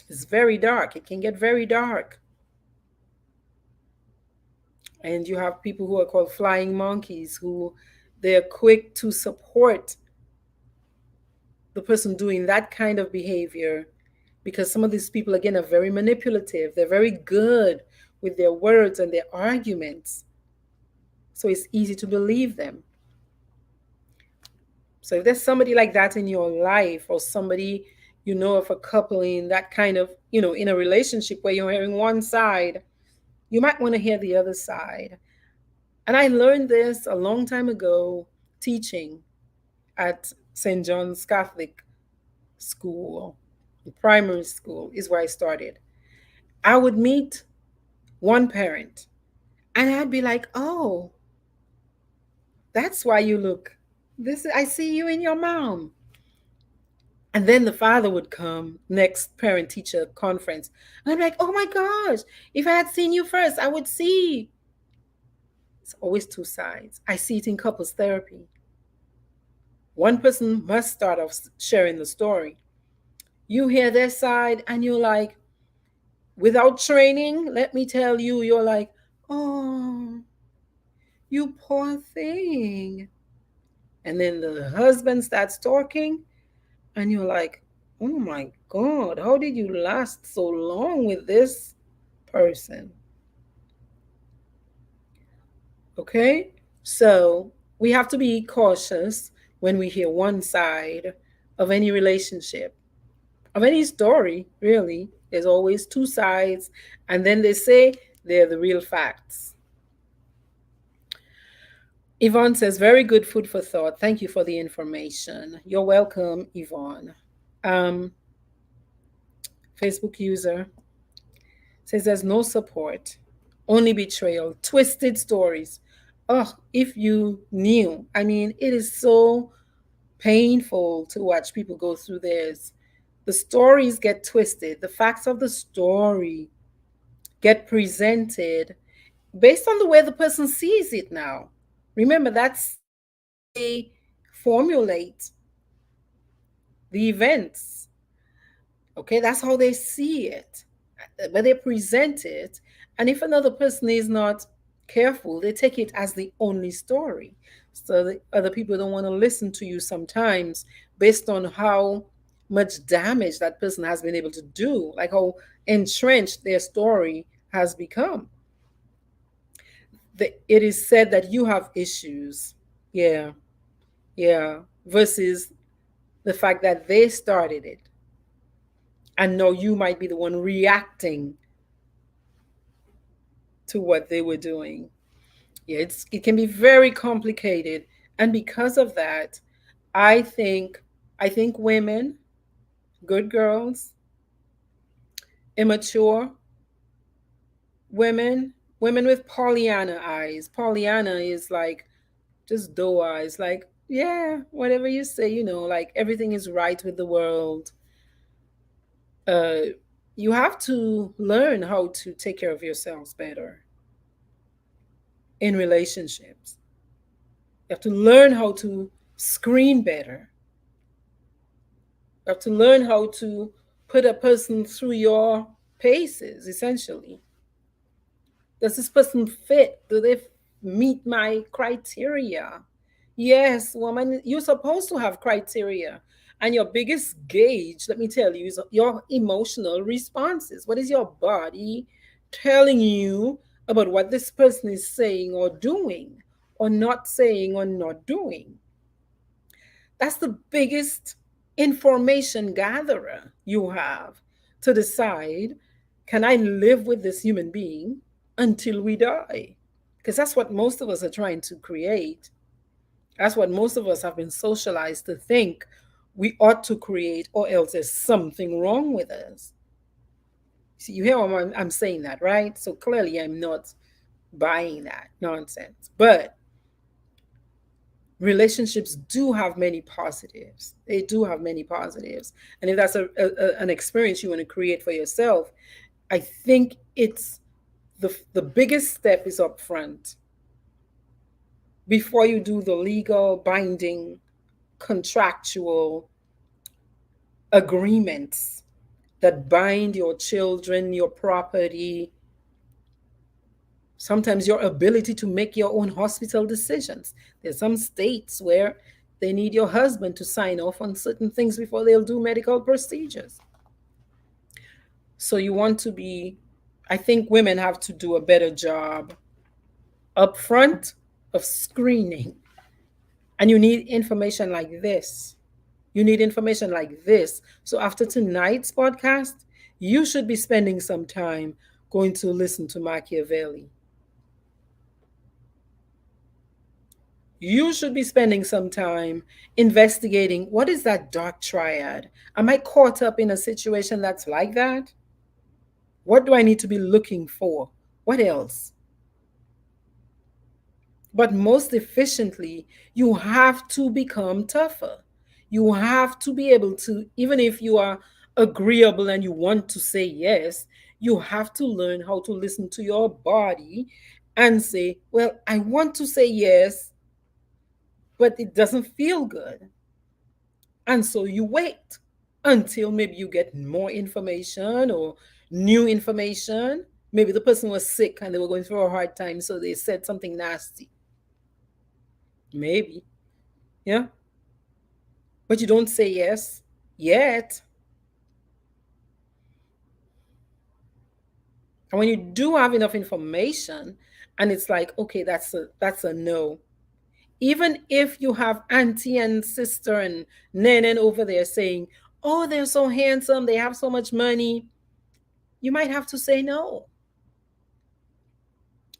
It's very dark. It can get very dark. And you have people who are called flying monkeys, who they're quick to support the person doing that kind of behavior, because some of these people, again, are very manipulative. They're very good with their words and their arguments. So it's easy to believe them. So if there's somebody like that in your life, or somebody of a couple in that kind of, in a relationship where you're hearing one side, you might want to hear the other side. And I learned this a long time ago teaching at St. John's Catholic School. Primary school is where I started. I would meet one parent and I'd be like, oh, that's why you look this. I see you in your mom. And then the father would come, next parent teacher conference. And I'm like, oh my gosh, if I had seen you first, I would see. It's always two sides. I see it in couples therapy. One person must start off sharing the story. You hear their side and you're like, without training, let me tell you, you're like, oh, you poor thing. And then the husband starts talking and you're like, oh my God, how did you last so long with this person? Okay? So we have to be cautious when we hear one side of any relationship. of any story, really. There's always two sides, and then they say they're the real facts. Yvonne says, very good food for thought. Thank you for the information. You're welcome, Yvonne. Um, Facebook user says there's no support, only betrayal, twisted stories. Oh, if you knew. I mean, it is so painful to watch people go through this. The stories get twisted, the facts of the story get presented based on the way the person sees it now. Remember, that's they formulate the events. Okay, that's how they see it, but they present it. And if another person is not careful, they take it as the only story. So the other people don't want to listen to you sometimes based on how much damage that person has been able to do, like how entrenched their story has become. It is said that you have issues. Yeah, yeah. Versus the fact that they started it. And now you might be the one reacting to what they were doing. Yeah, it can be very complicated. And because of that, I think I think women, good girls, immature women with Pollyanna eyes. Pollyanna is like just doe eyes, like, yeah, whatever you say, like everything is right with the world. Uh, you have to learn how to take care of yourselves better in relationships. You have to learn how to screen better. You have to learn how to put a person through your paces, essentially. Does this person fit? Do they meet my criteria? Yes, woman, you're supposed to have criteria. And your biggest gauge, let me tell you, is your emotional responses. What is your body telling you about what this person is saying or doing, or not saying or not doing? That's the biggest information gatherer you have to decide, can I live with this human being until we die? Because that's what most of us are trying to create. That's what most of us have been socialized to think we ought to create, or else there's something wrong with us. See, you hear what I'm saying that, right? So clearly I'm not buying that nonsense. But relationships do have many positives. They do have many positives. And if that's an experience you want to create for yourself, I think it's the biggest step is up front. Before you do the legal, binding, contractual agreements that bind your children, your property, sometimes your ability to make your own hospital decisions. There's some states where they need your husband to sign off on certain things before they'll do medical procedures. So you want to be, I think women have to do a better job up front of screening. And you need information like this. You need information like this. So after tonight's podcast, you should be spending some time going to listen to Machiavelli. You should be spending some time investigating, what is that dark triad? Am I caught up in a situation that's like that? What do I need to be looking for? What else? But most efficiently, you have to become tougher. You have to be able to, even if you are agreeable and you want to say yes, you have to learn how to listen to your body and say, well, I want to say yes, but it doesn't feel good. And so you wait until maybe you get more information or new information. Maybe the person was sick and they were going through a hard time, so they said something nasty. Maybe. Yeah. But you don't say yes yet. And when you do have enough information and it's like, okay, that's a no. Even if you have auntie and sister and nenen over there saying, Oh, they're so handsome, they have so much money, you might have to say no.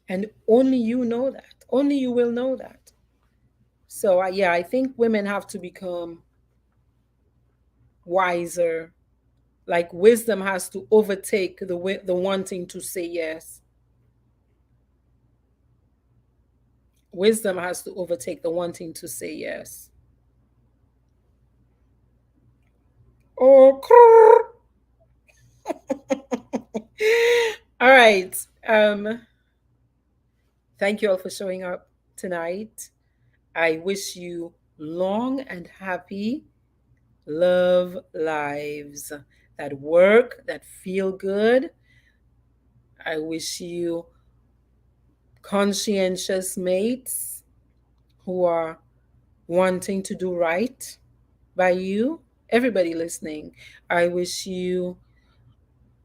And only you know that. Only you will know that. So, yeah, I think women have to become wiser. Like wisdom has to overtake the wanting to say yes. Wisdom has to overtake the wanting to say yes. Oh, all right. Thank you all for showing up tonight. I wish you long and happy love lives that work, that feel good. I wish you conscientious mates who are wanting to do right by you. Everybody listening, I wish you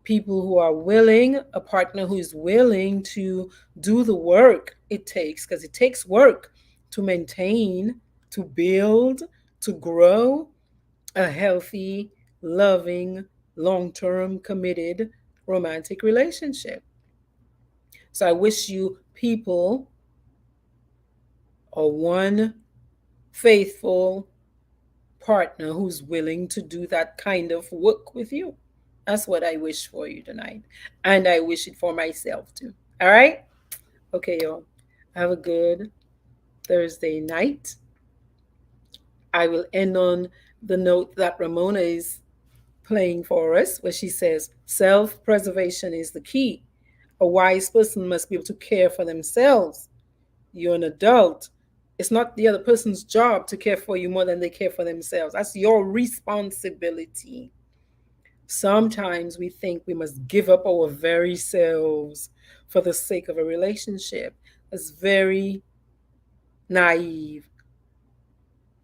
people who are willing, a partner who is willing to do the work it takes, because it takes work to maintain, to build, to grow a healthy, loving, long term, committed romantic relationship. So I wish you people or one faithful partner who's willing to do that kind of work with you. That's what I wish for you tonight. And I wish it for myself too. All right? Okay, y'all. Have a good Thursday night. I will end on the note that Ramona is playing for us, where she says, self preservation is the key. A wise person must be able to care for themselves. You're an adult. It's not the other person's job to care for you more than they care for themselves. That's your responsibility. Sometimes we think we must give up our very selves for the sake of a relationship. That's very naive.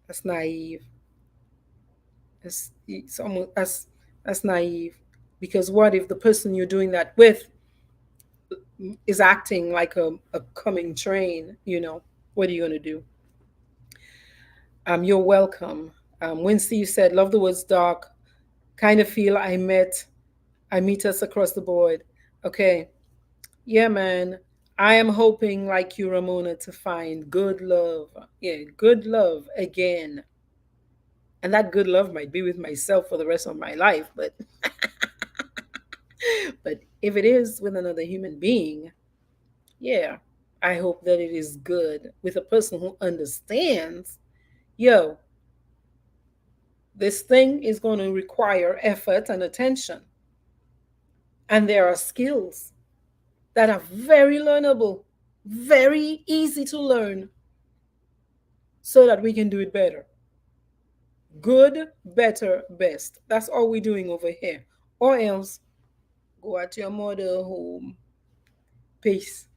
That's naive. It's almost that's naive. Because what if the person you're doing that with is acting like a coming train? What are you gonna do? You're welcome. When Steve said, "Love the woods, Doc. Kind of feel I meet us across the board." Okay, yeah, man. I am hoping, like you, Ramona, to find good love. Yeah, good love again. And that good love might be with myself for the rest of my life, but if it is with another human being, yeah, I hope that it is good with a person who understands, yo, this thing is going to require effort and attention. And there are skills that are very learnable, very easy to learn so that we can do it better. Good, better, best. That's all we're doing over here. Or else, go at your mother home. Peace.